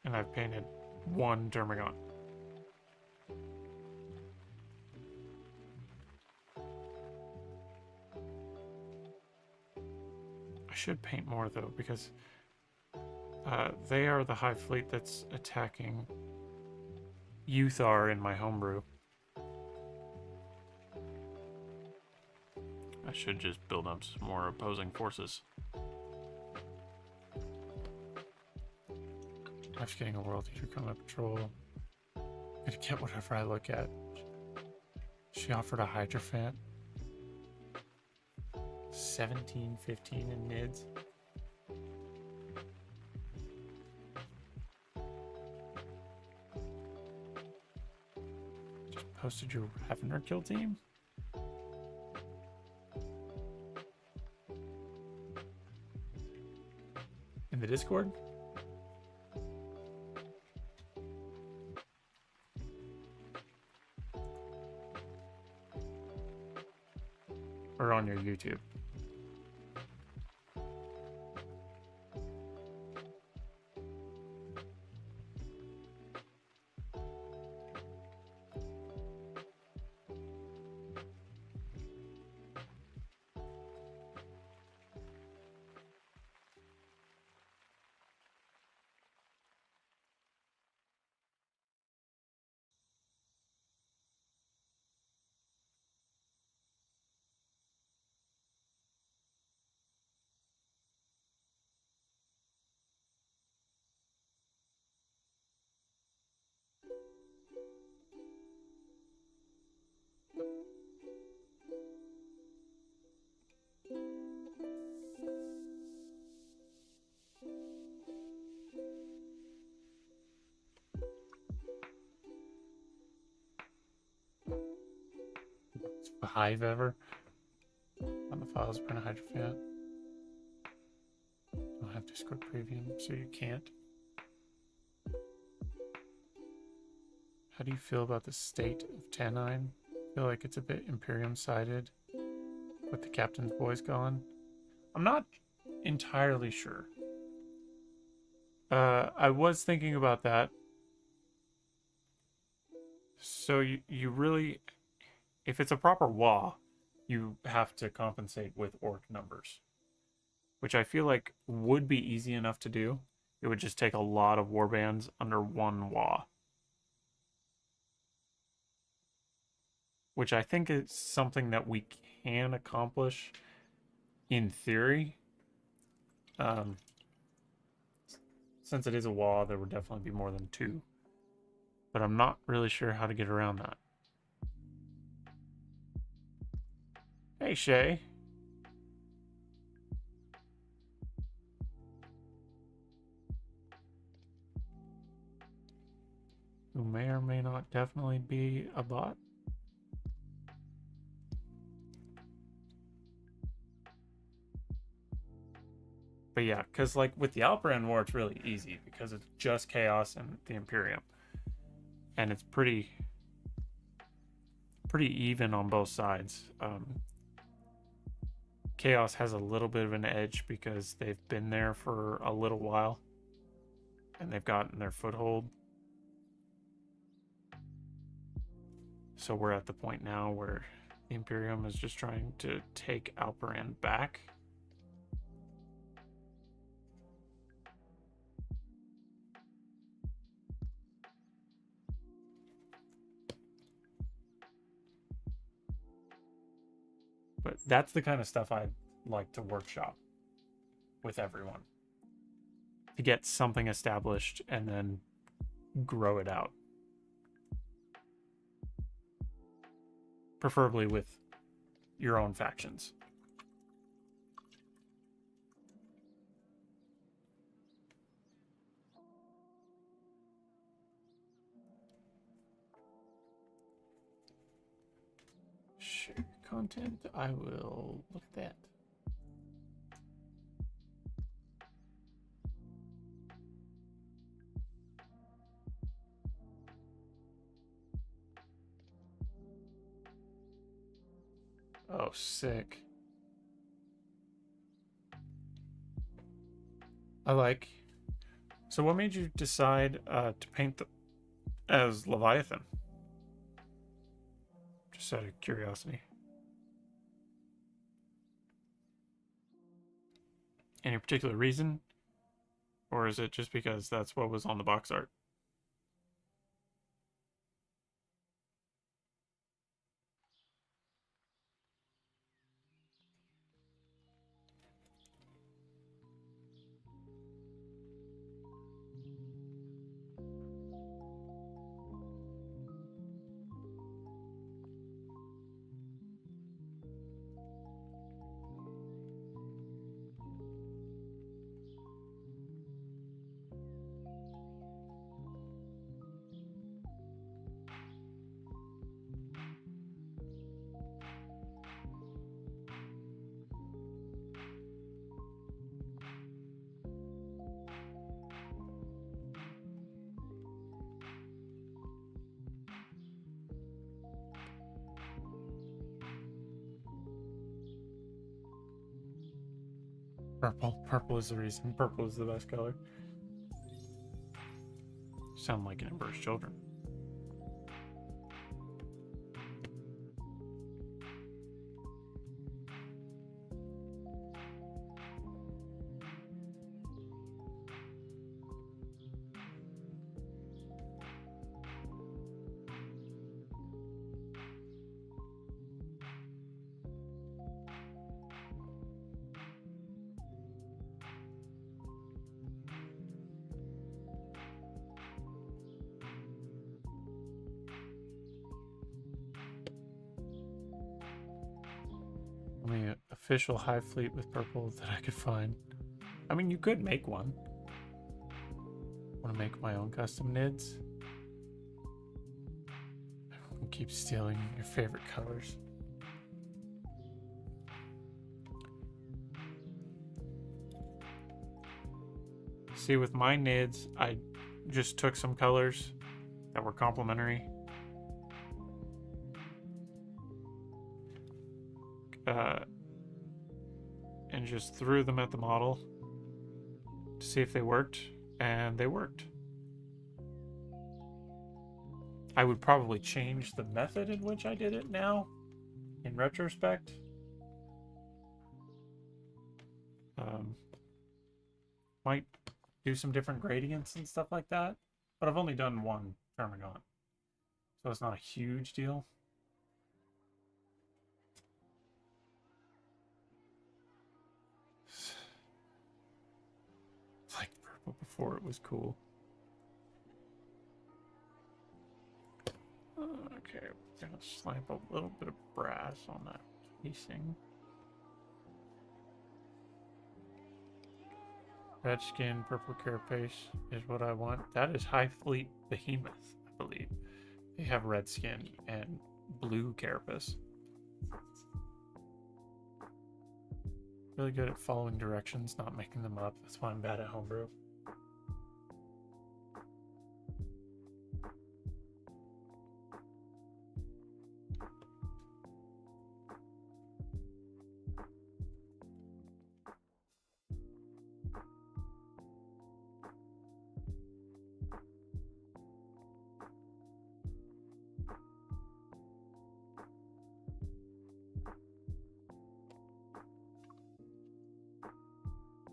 And I've painted 1 termagant. I should paint more though, because they are the hive fleet that's attacking Uthar in my homebrew. I should just build up some more opposing forces. I'm just getting a world leader coming to patrol. I'm gonna get whatever I look at. She offered a Hydrophant. 17-15 in nids. Just posted your Ravener kill team? In the Discord? Or on your YouTube? Hive ever on the files print a Hydrophant. Don't have Discord Premium, so you can't. How do you feel about the state of Tannine? I feel like it's a bit Imperium sided with the captain's boys gone. I'm not entirely sure. I was thinking about that. So you really, if it's a proper WAAAGH, you have to compensate with orc numbers, which I feel like would be easy enough to do. It would just take a lot of warbands under 1 WAAAGH, which I think is something that we can accomplish in theory. since it is a WAAAGH, there would definitely be more than 2. But I'm not really sure how to get around that. Hey, Shay. Who may or may not definitely be a bot. But yeah, because like with the Alperan War, it's really easy because it's just Chaos and the Imperium. And it's pretty even on both sides. Chaos has a little bit of an edge because they've been there for a little while and they've gotten their foothold. So we're at the point now where the Imperium is just trying to take Alperan back. But that's the kind of stuff I'd like to workshop with everyone. To get something established and then grow it out. Preferably with your own factions. Share content. I will look at that. Oh, sick. I like. So what made you decide to paint as Leviathan? Just out of curiosity. Any particular reason? Or is it just because that's what was on the box art? Purple. Purple is the reason. Purple is the best color. Sound like an Emperor's Children. Only official Hive fleet with purple that I could find. I mean, you could make one. Want to make my own custom nids? Everyone keeps stealing your favorite colors. See, with my nids, I just took some colors that were complementary. And just threw them at the model to see if they worked, and they worked. I would probably change the method in which I did it now, in retrospect. Might do some different gradients and stuff like that, but I've only done one Termagon, so it's not a huge deal. Like purple before. before it was cool. Okay, we're gonna slap a little bit of brass on that casing. Red skin, purple carapace is what I want. That is High Fleet Behemoth, I believe. They have red skin and blue carapace. Really good at following directions, not making them up. That's why I'm bad at homebrew.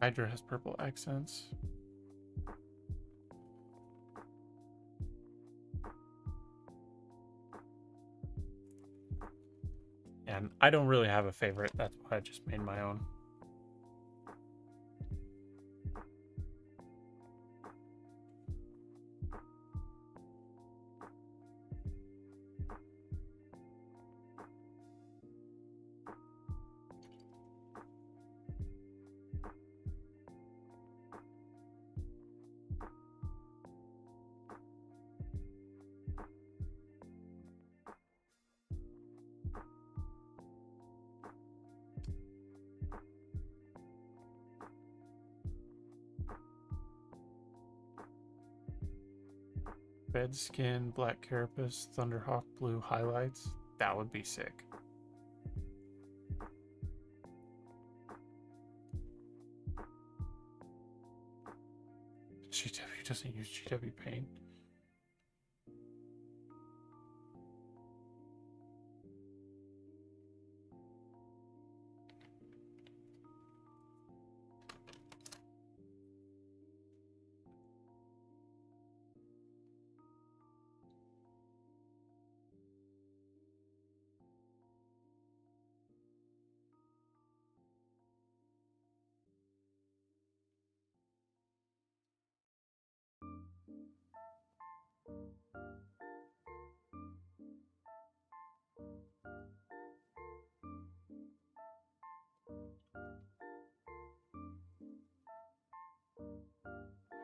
Hydra has purple accents. And I don't really have a favorite. That's why I just made my own. Red skin, black carapace, Thunderhawk blue highlights. That would be sick. GW doesn't use GW paint.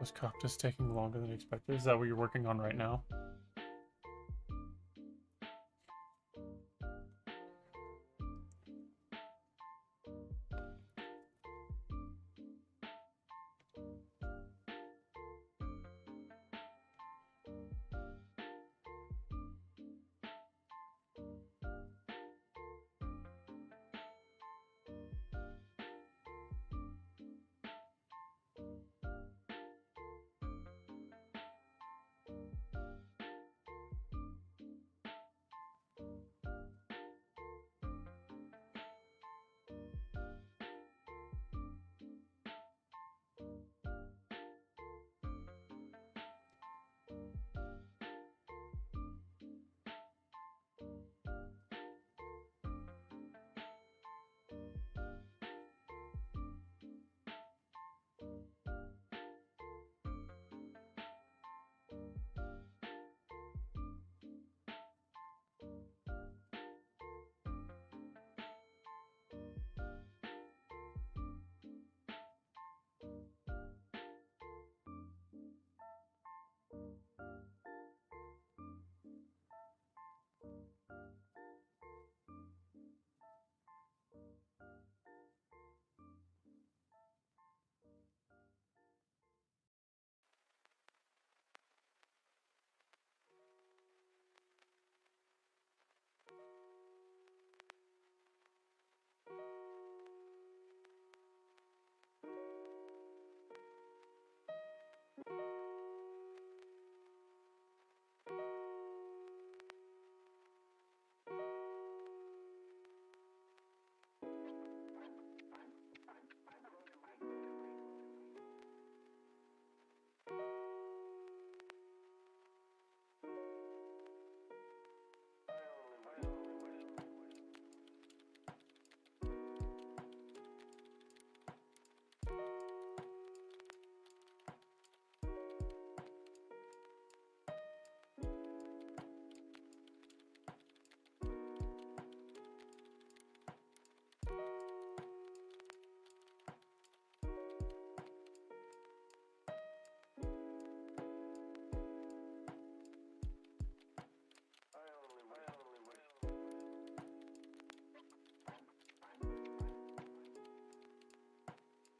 Was Coptus taking longer than expected? Is that what you're working on right now?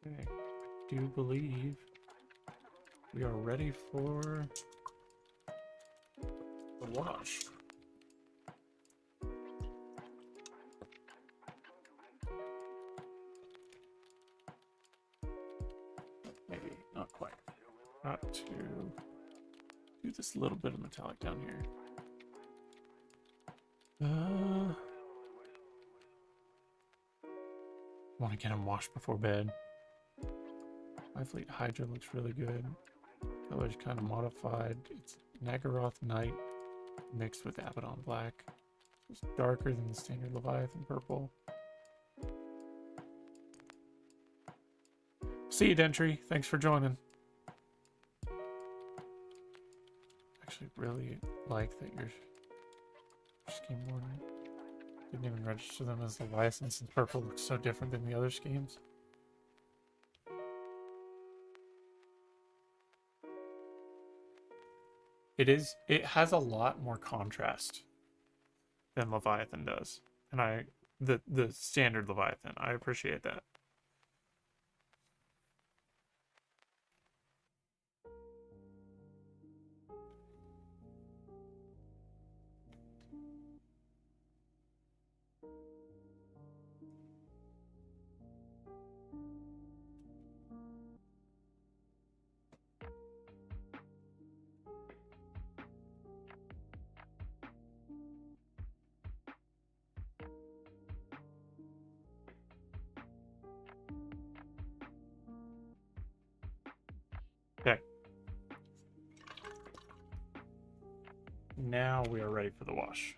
Okay. I do believe we are ready for the wash. Maybe not quite. Got to do this little bit of metallic down here. Want to get him washed before bed. My Fleet Hydra looks really good. Color's kind of modified. It's Nagaroth Night mixed with Abaddon Black. It's darker than the standard Leviathan purple. See you, Dentry. Thanks for joining. Actually, really like that your scheme warden didn't even register them as Leviathan since purple looks so different than the other schemes. It has a lot more contrast than Leviathan does. And the standard Leviathan, I appreciate that. Okay. Now we are ready for the wash.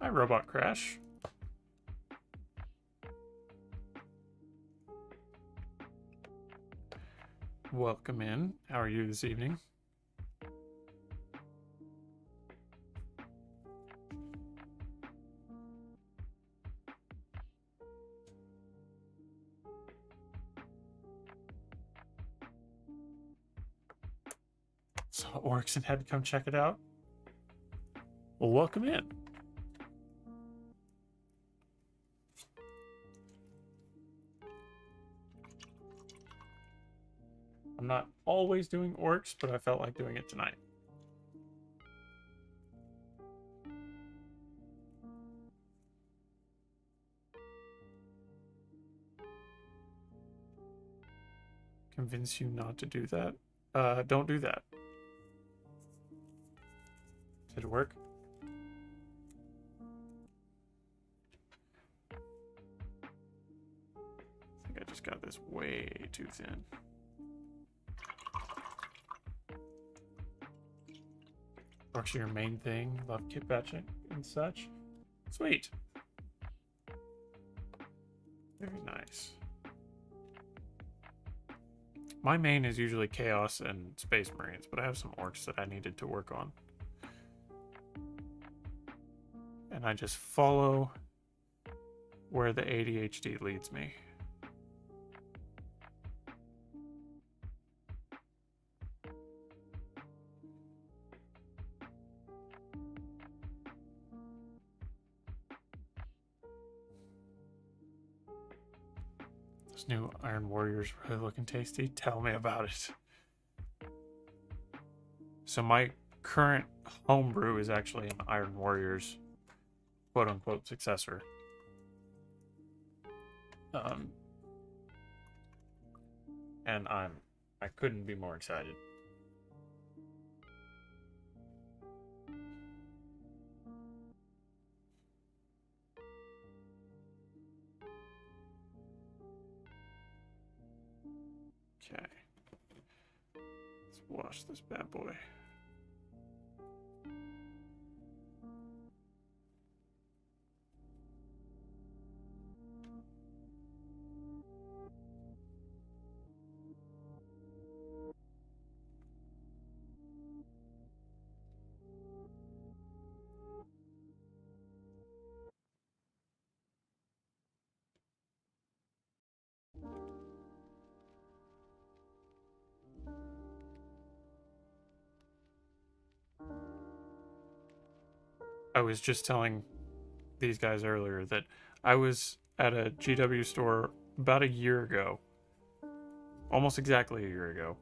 Hi, Robot Crash. Welcome in. How are you this evening? So it works and had to come check it out. Well, welcome in. I'm not always doing orcs, but I felt like doing it tonight. Convince you not to do that? Don't do that. Did it work? I think I just got this way too thin. Orcs are your main thing. Love kit batching and such. Sweet. Very nice. My main is usually Chaos and Space Marines, but I have some orcs that I needed to work on. And I just follow where the ADHD leads me. Those new Iron Warriors really looking tasty. Tell me about it. So my current homebrew is actually an Iron Warriors quote-unquote successor. And I couldn't be more excited. Okay. Let's wash this bad boy. I was just telling these guys earlier that I was at a GW store about a year ago, almost exactly a year ago,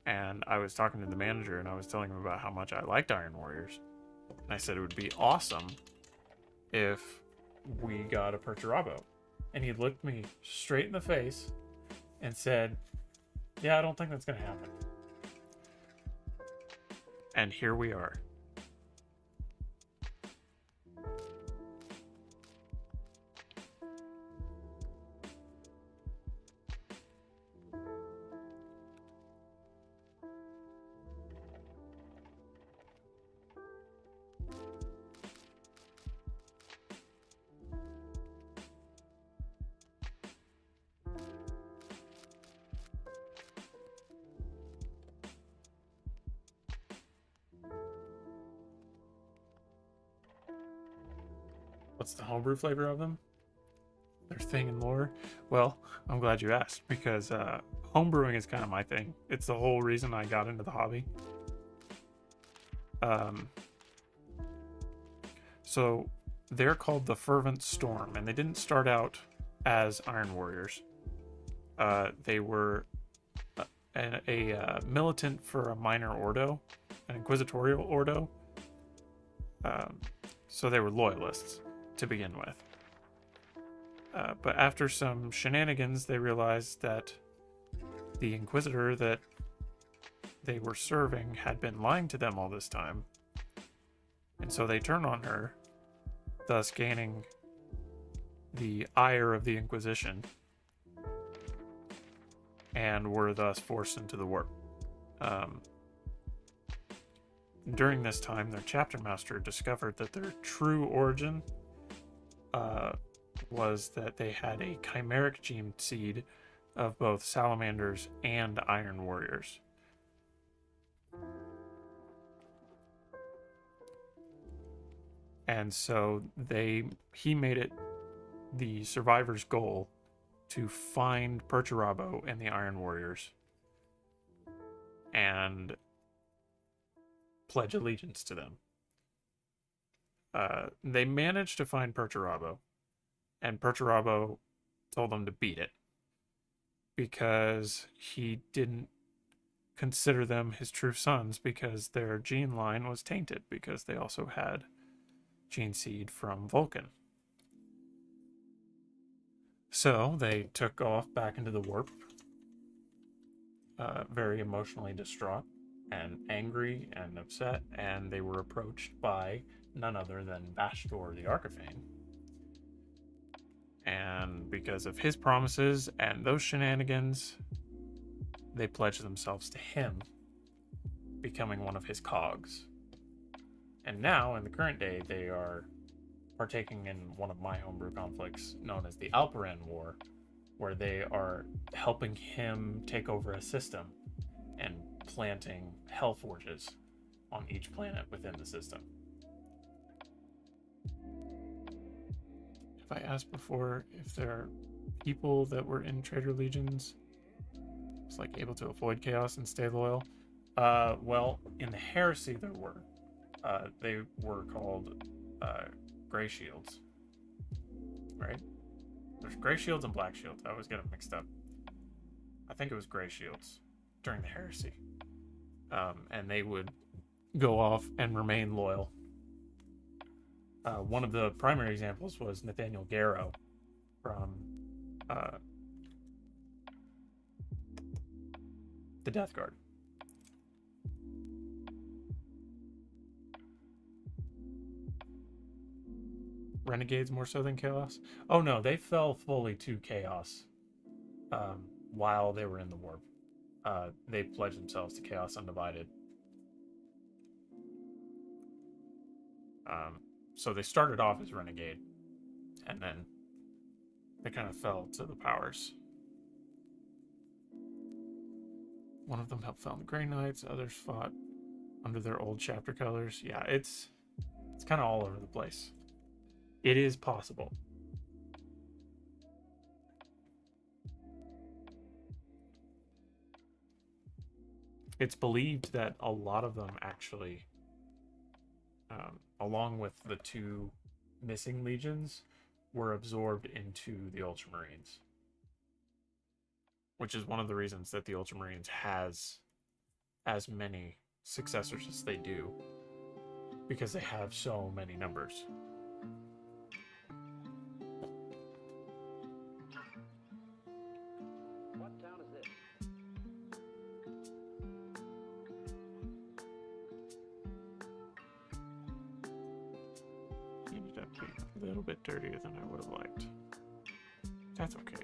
and I was talking to the manager and I was telling him about how much I liked Iron Warriors. And I said it would be awesome if we got a Perturabo. And he looked me straight in the face and said, yeah, I don't think that's going to happen. And here we are. What's the homebrew flavor of them? Their thing and lore? Well, I'm glad you asked, because homebrewing is kind of my thing. It's the whole reason I got into the hobby. So they're called the Fervent Storm, and they didn't start out as Iron Warriors. They were a militant for a minor ordo, an inquisitorial ordo. So they were loyalists to begin with. But after some shenanigans, they realized that the Inquisitor that they were serving had been lying to them all this time. And so they turn on her, thus gaining the ire of the Inquisition, and were thus forced into the warp. During this time, their chapter master discovered that their true origin was that they had a chimeric gene seed of both salamanders and Iron Warriors. And so he made it the survivor's goal to find Perturabo and the Iron Warriors and pledge allegiance to them. They managed to find Perturabo, and Perturabo told them to beat it because he didn't consider them his true sons because their gene line was tainted because they also had gene seed from Vulcan. So they took off back into the warp, very emotionally distraught and angry and upset, and they were approached by none other than Bastor the Archifane. And because of his promises and those shenanigans, they pledged themselves to him, becoming one of his cogs. And now, in the current day, they are partaking in one of my homebrew conflicts known as the Alperan War, where they are helping him take over a system and planting hellforges on each planet within the system. Have I asked before if there are people that were in Traitor Legions was like able to avoid chaos and stay loyal? Well, in the Heresy there were. They were called Gray Shields, right? There's Gray Shields and Black Shields. I always get them mixed up. I think it was Gray Shields during the Heresy. And they would go off and remain loyal. One of the primary examples was Nathaniel Garrow from the Death Guard. Renegades more so than Chaos? Oh no, they fell fully to Chaos while they were in the warp. They pledged themselves to Chaos Undivided. So they started off as Renegade, and then they kind of fell to the powers. One of them helped found the Grey Knights, others fought under their old chapter colors. Yeah, it's kind of all over the place. It is possible. It's believed that a lot of them actually, along with the two missing legions were absorbed into the Ultramarines, which is one of the reasons that the Ultramarines has as many successors as they do, because they have so many numbers. What town is this? Ended up being a little bit dirtier than I would have liked. That's okay.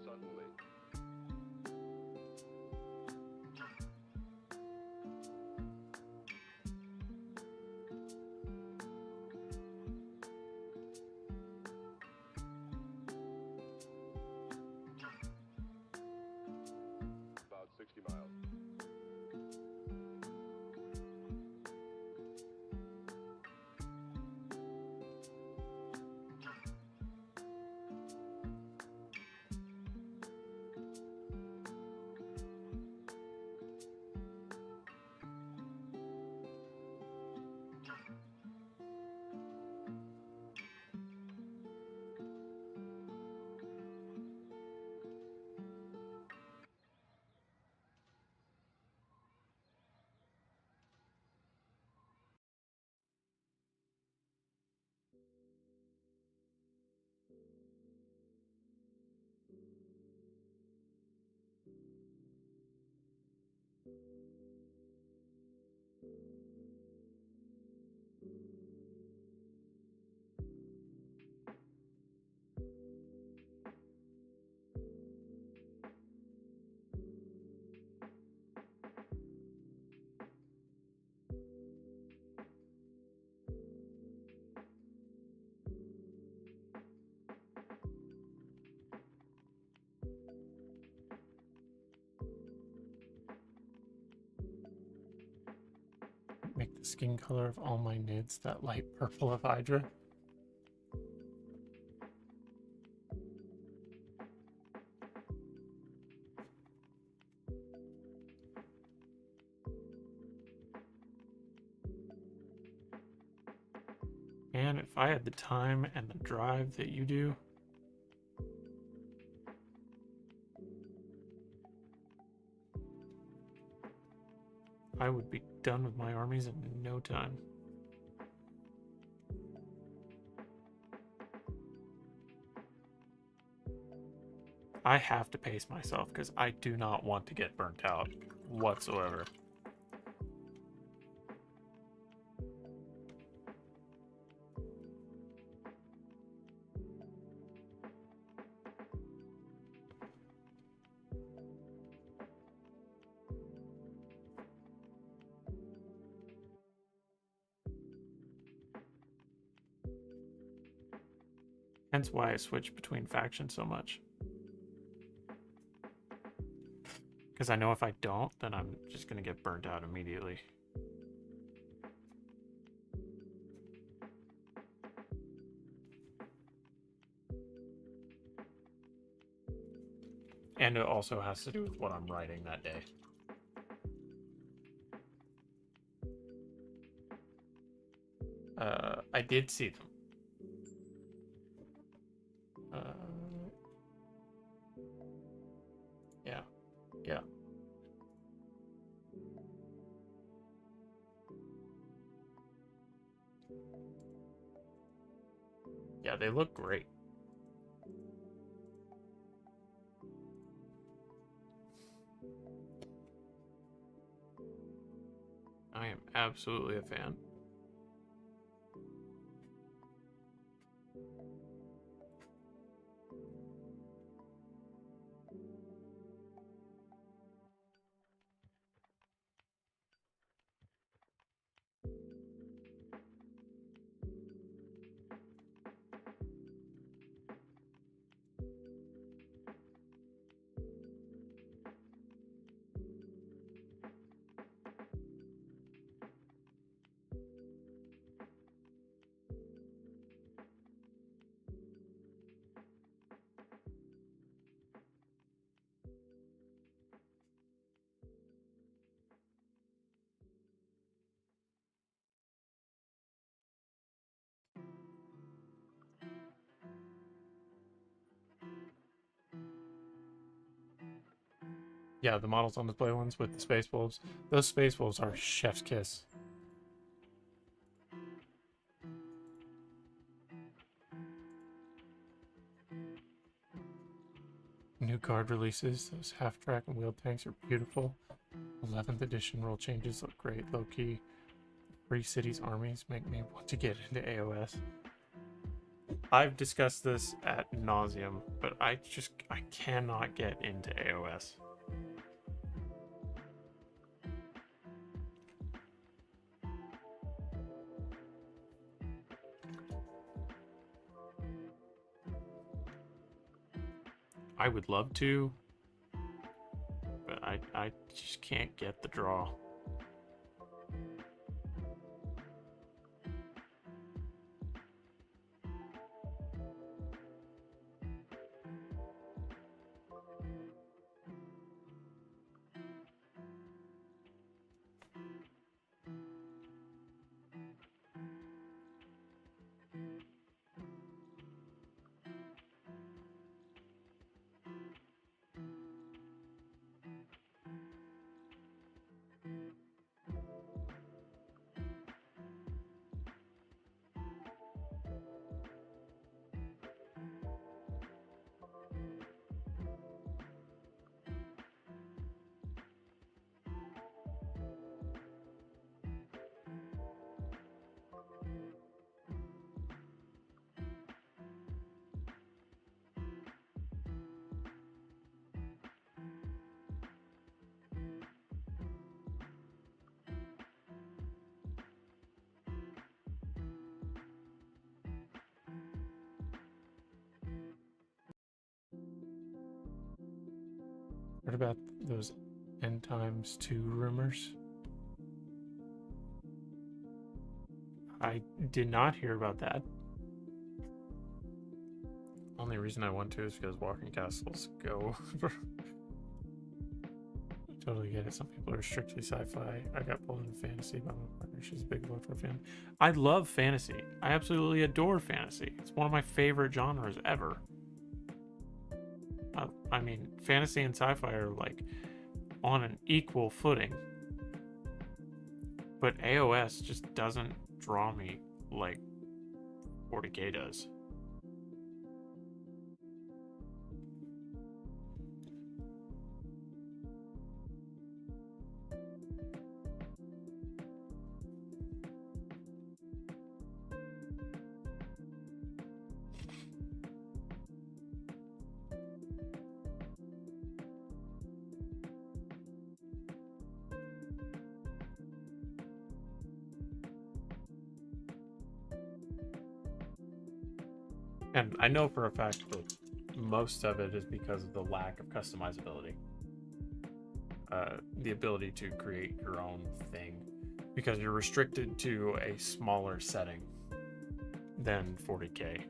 Suddenly. About 60 miles. Make the skin color of all my nids that light purple of Hydra. And if I had the time and the drive that you do, I would be done with my armies in no time. I have to pace myself because I do not want to get burnt out whatsoever. Hence why I switch between factions so much. Because I know if I don't, then I'm just going to get burnt out immediately. And it also has to do with what I'm writing that day. I did see them. Yeah. Yeah. Yeah, they look great. I am absolutely a fan. Yeah, the models on display ones with the space wolves. Those space wolves are chef's kiss. New card releases. Those half-track and wheel tanks are beautiful. 11th edition rule changes look great, low-key. Free Cities armies make me want to get into AOS. I've discussed this at nauseum, but I cannot get into AOS. I would love to, but I just can't get the draw. What about those End Times 2 rumors? I did not hear about that. Only reason I want to is because Walking Castles go. Totally get it. Some people are strictly sci-fi. I got pulled into fantasy by my partner. She's a big Warhammer fan. I love fantasy. I absolutely adore fantasy. It's one of my favorite genres ever. I mean, fantasy and sci-fi are like on an equal footing. But AOS just doesn't draw me like 40K does. And I know for a fact that most of it is because of the lack of customizability. The ability to create your own thing, because you're restricted to a smaller setting than 40K.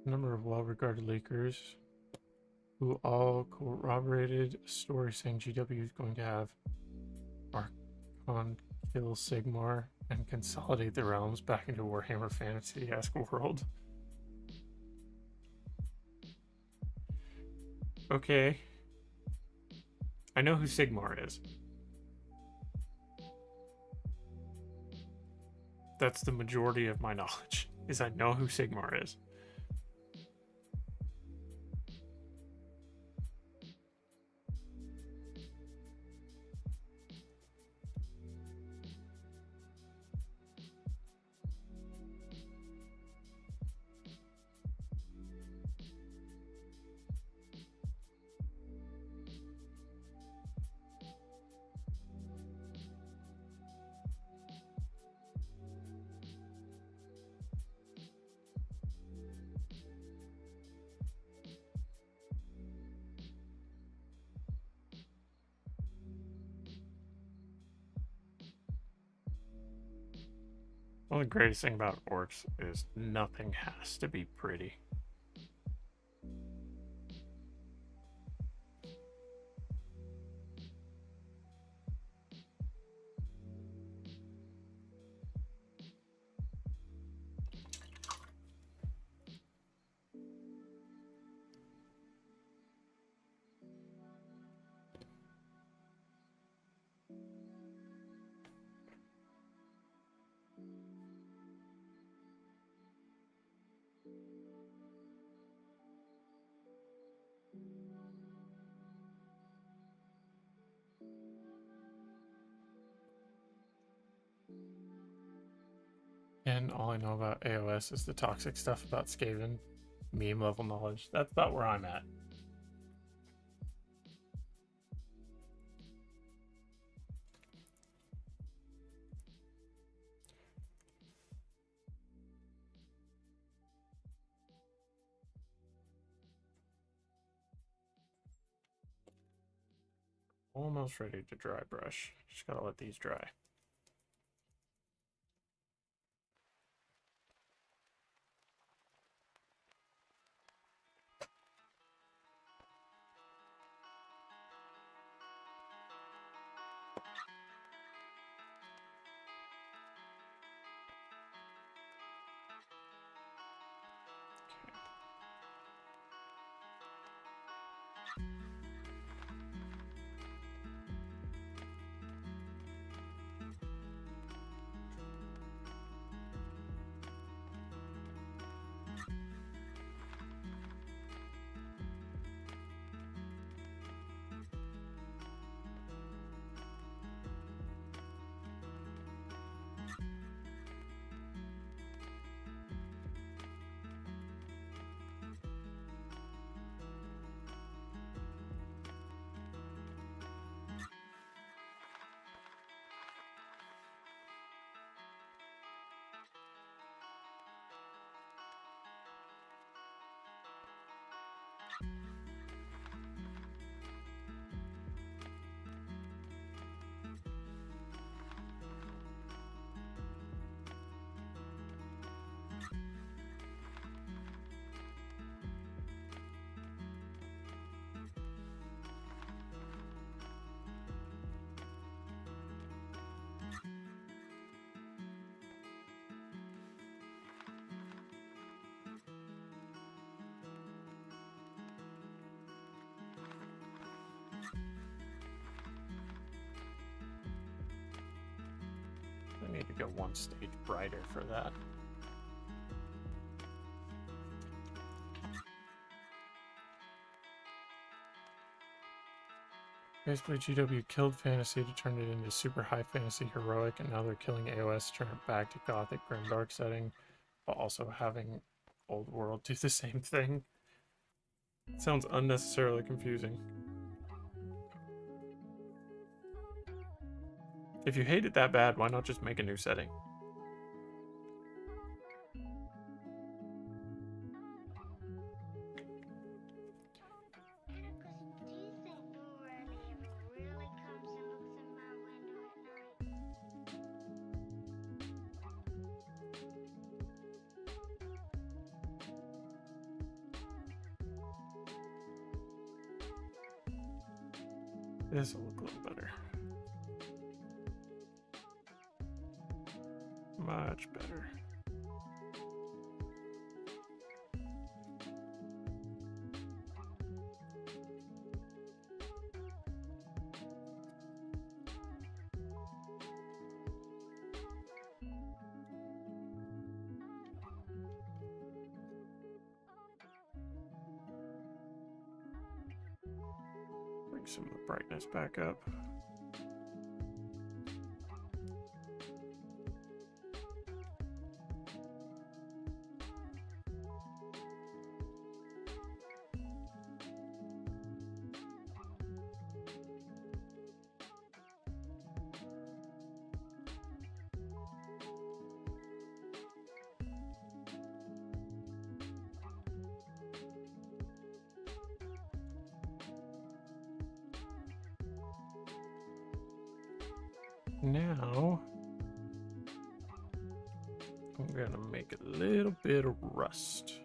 A number of well-regarded leakers who all corroborated a story saying GW is going to have Archon kill Sigmar and consolidate the realms back into Warhammer Fantasy-esque world. Okay. I know who Sigmar is. That's the majority of my knowledge, is I know who Sigmar is. One of the greatest thing about orcs is nothing has to be pretty. And all I know about AOS is the toxic stuff about Skaven. Meme level knowledge. That's about where I'm at. Almost ready to dry brush. Just gotta let these dry. I need to go one stage brighter for that. Basically, GW killed fantasy to turn it into super high fantasy heroic, and now they're killing AOS to turn it back to gothic grimdark setting, while also having old world do the same thing. It sounds unnecessarily confusing. If you hate it that bad, why not just make a new setting? This will look a little better. Much better. Bring some of the brightness back up. Now, I'm gonna make a little bit of rust.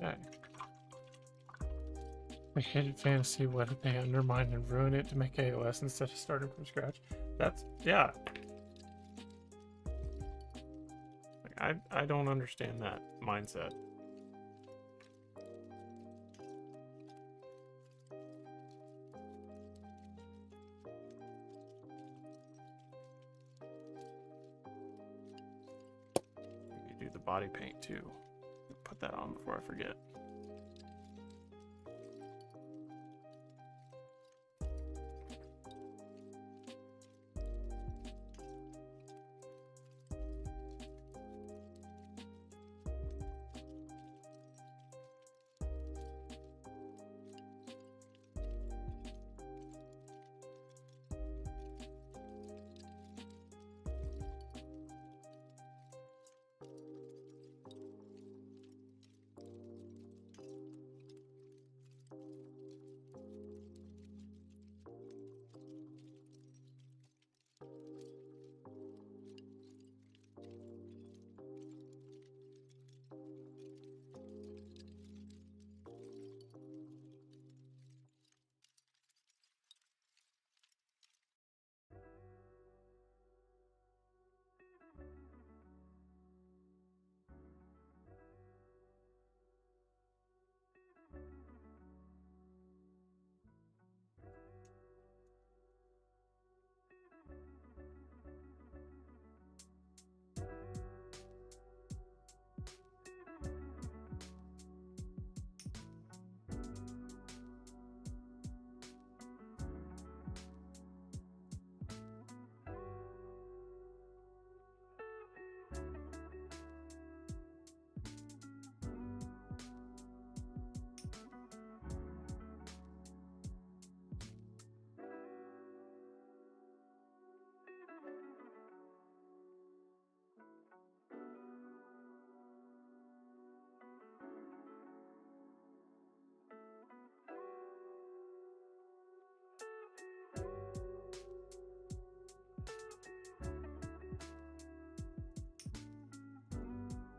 Okay. I hated fantasy. What did they undermine and ruin it to make AOS instead of starting from scratch? That's, yeah. Like, I don't understand that mindset. You do the body paint too. Put that on before I forget.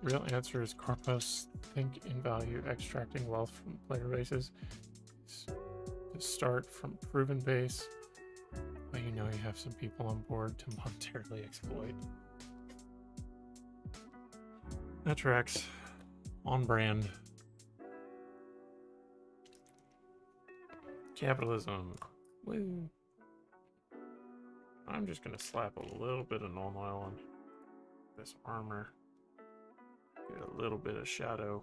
Real answer is Corpus. Think in value, extracting wealth from player bases. Start from proven base, but you know you have some people on board to monetarily exploit. That tracks. On brand. Capitalism. Woo. I'm just gonna slap a little bit of null oil on this armor. Get a little bit of shadow.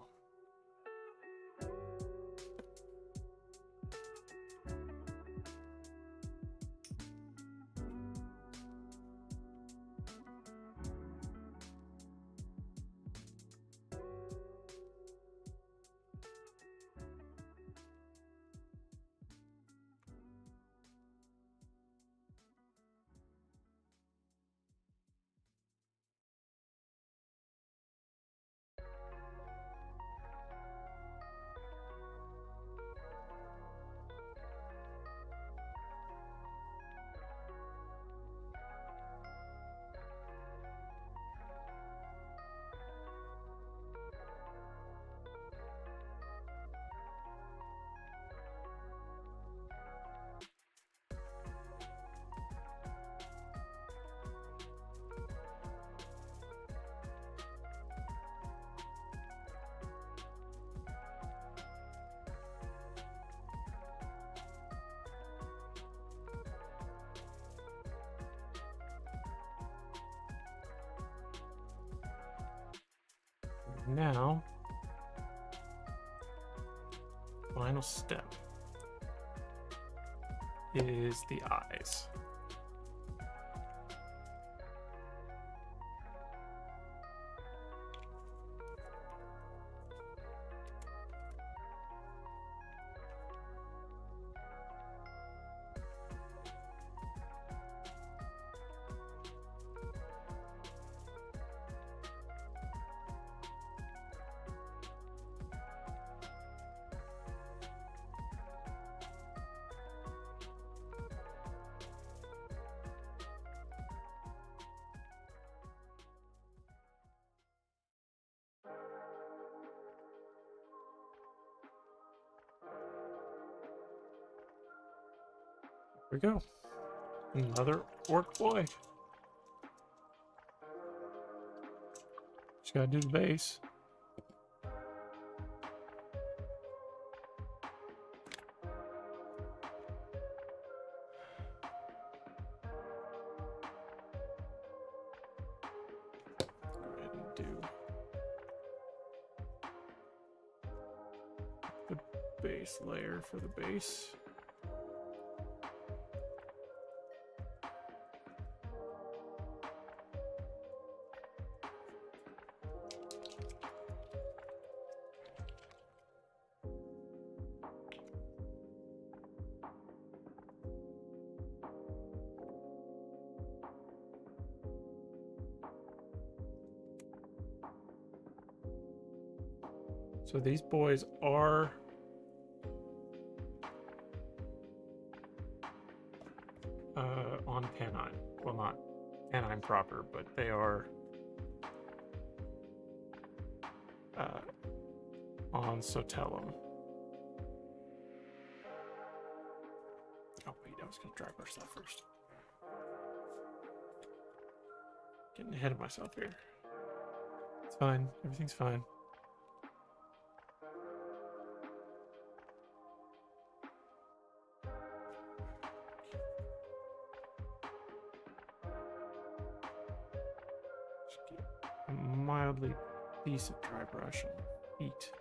Now, final step is the eyes. Here we go. Another orc boy. Just gotta do the base. Go ahead and do the base layer for the base. So these boys are on Pennine. Well, not Pennine proper, but they are on Sotellum. Oh wait, I was gonna dry brush that first. Getting ahead of myself here. It's fine. Everything's fine. A mildly decent dry brush on feet.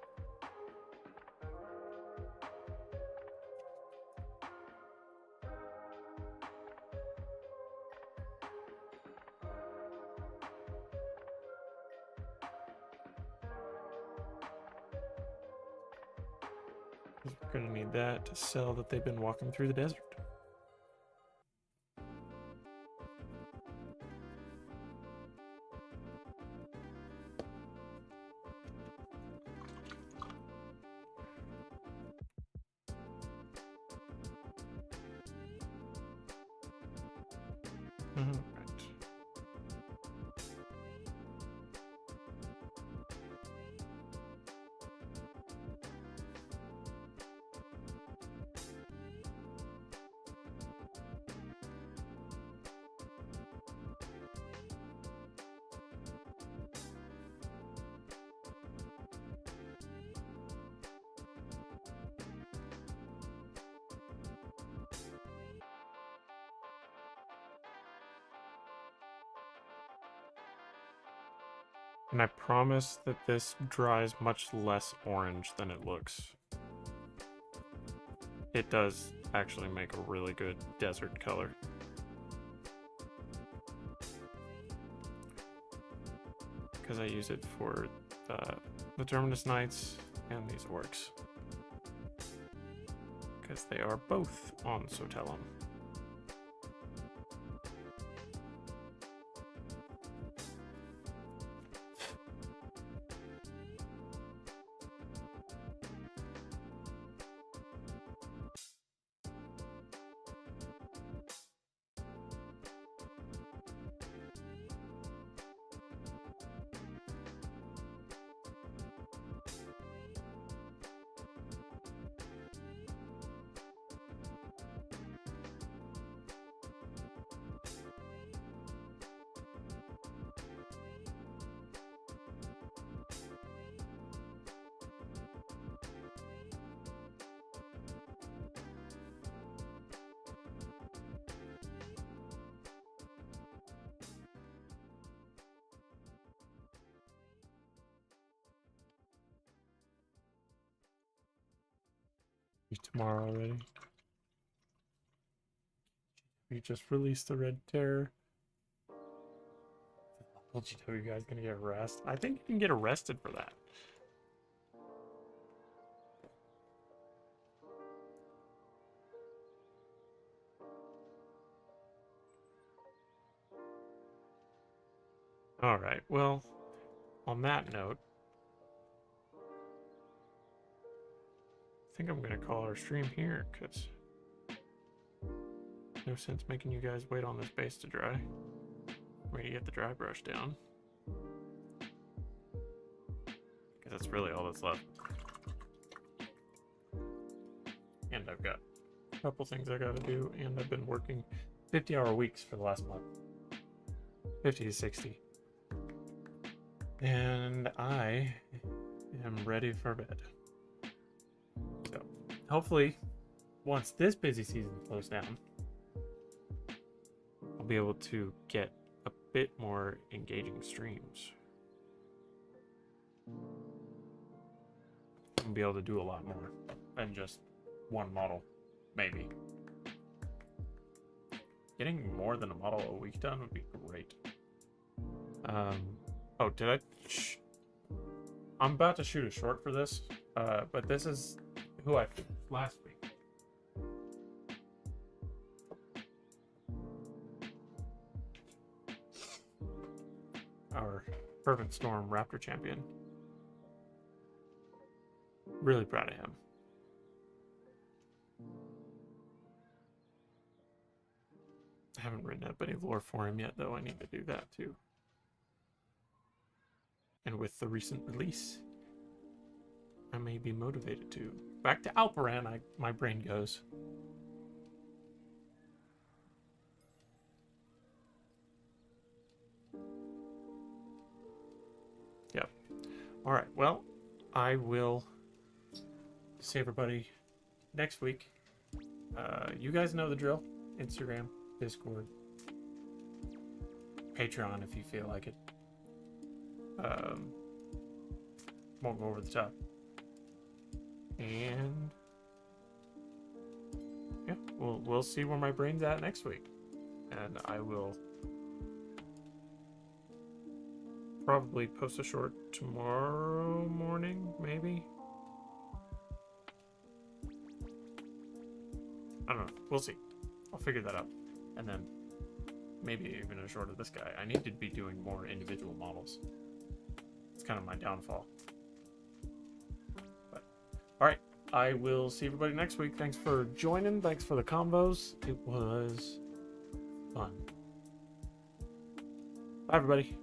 We're going to need that to sell that they've been walking through the desert. Right. And I promise that this dries much less orange than it looks. It does actually make a really good desert color. Because I use it for the Terminus Knights and these orcs. Because they are both on Sotellum. Be tomorrow already. We just released the Red Terror. LGW guy's gonna get arrested. I think you can get arrested for that. Alright, well, on that note, I think I'm gonna call our stream here, because no sense making you guys wait on this base to dry. Wait to get the dry brush down. Because that's really all that's left. And I've got a couple things I gotta do, and I've been working 50-hour weeks for the last month. 50 to 60. And I am ready for bed. So, hopefully, once this busy season slows down, I'll be able to get a bit more engaging streams. I'll be able to do a lot more than just one model, maybe. Getting more than a model a week done would be great. Oh, did I? I'm about to shoot a short for this, but this is who I filmed last week. Our Fervent Storm Raptor champion. Really proud of him. I haven't written up any lore for him yet, though. I need to do that too. And with the recent release, I may be motivated to. Back to Alperan, my brain goes. Yep. All right. Well, I will see everybody next week. You guys know the drill. Instagram, Discord, Patreon if you feel like it. Won't go over the top. And yeah, we'll see where my brain's at next week. And I will probably post a short tomorrow morning, maybe. I don't know. We'll see. I'll figure that out. And then maybe even a short of this guy. I need to be doing more individual models. It's kind of my downfall. But all right, I will see everybody next week. Thanks for joining. Thanks for the combos. It was fun. Bye, everybody.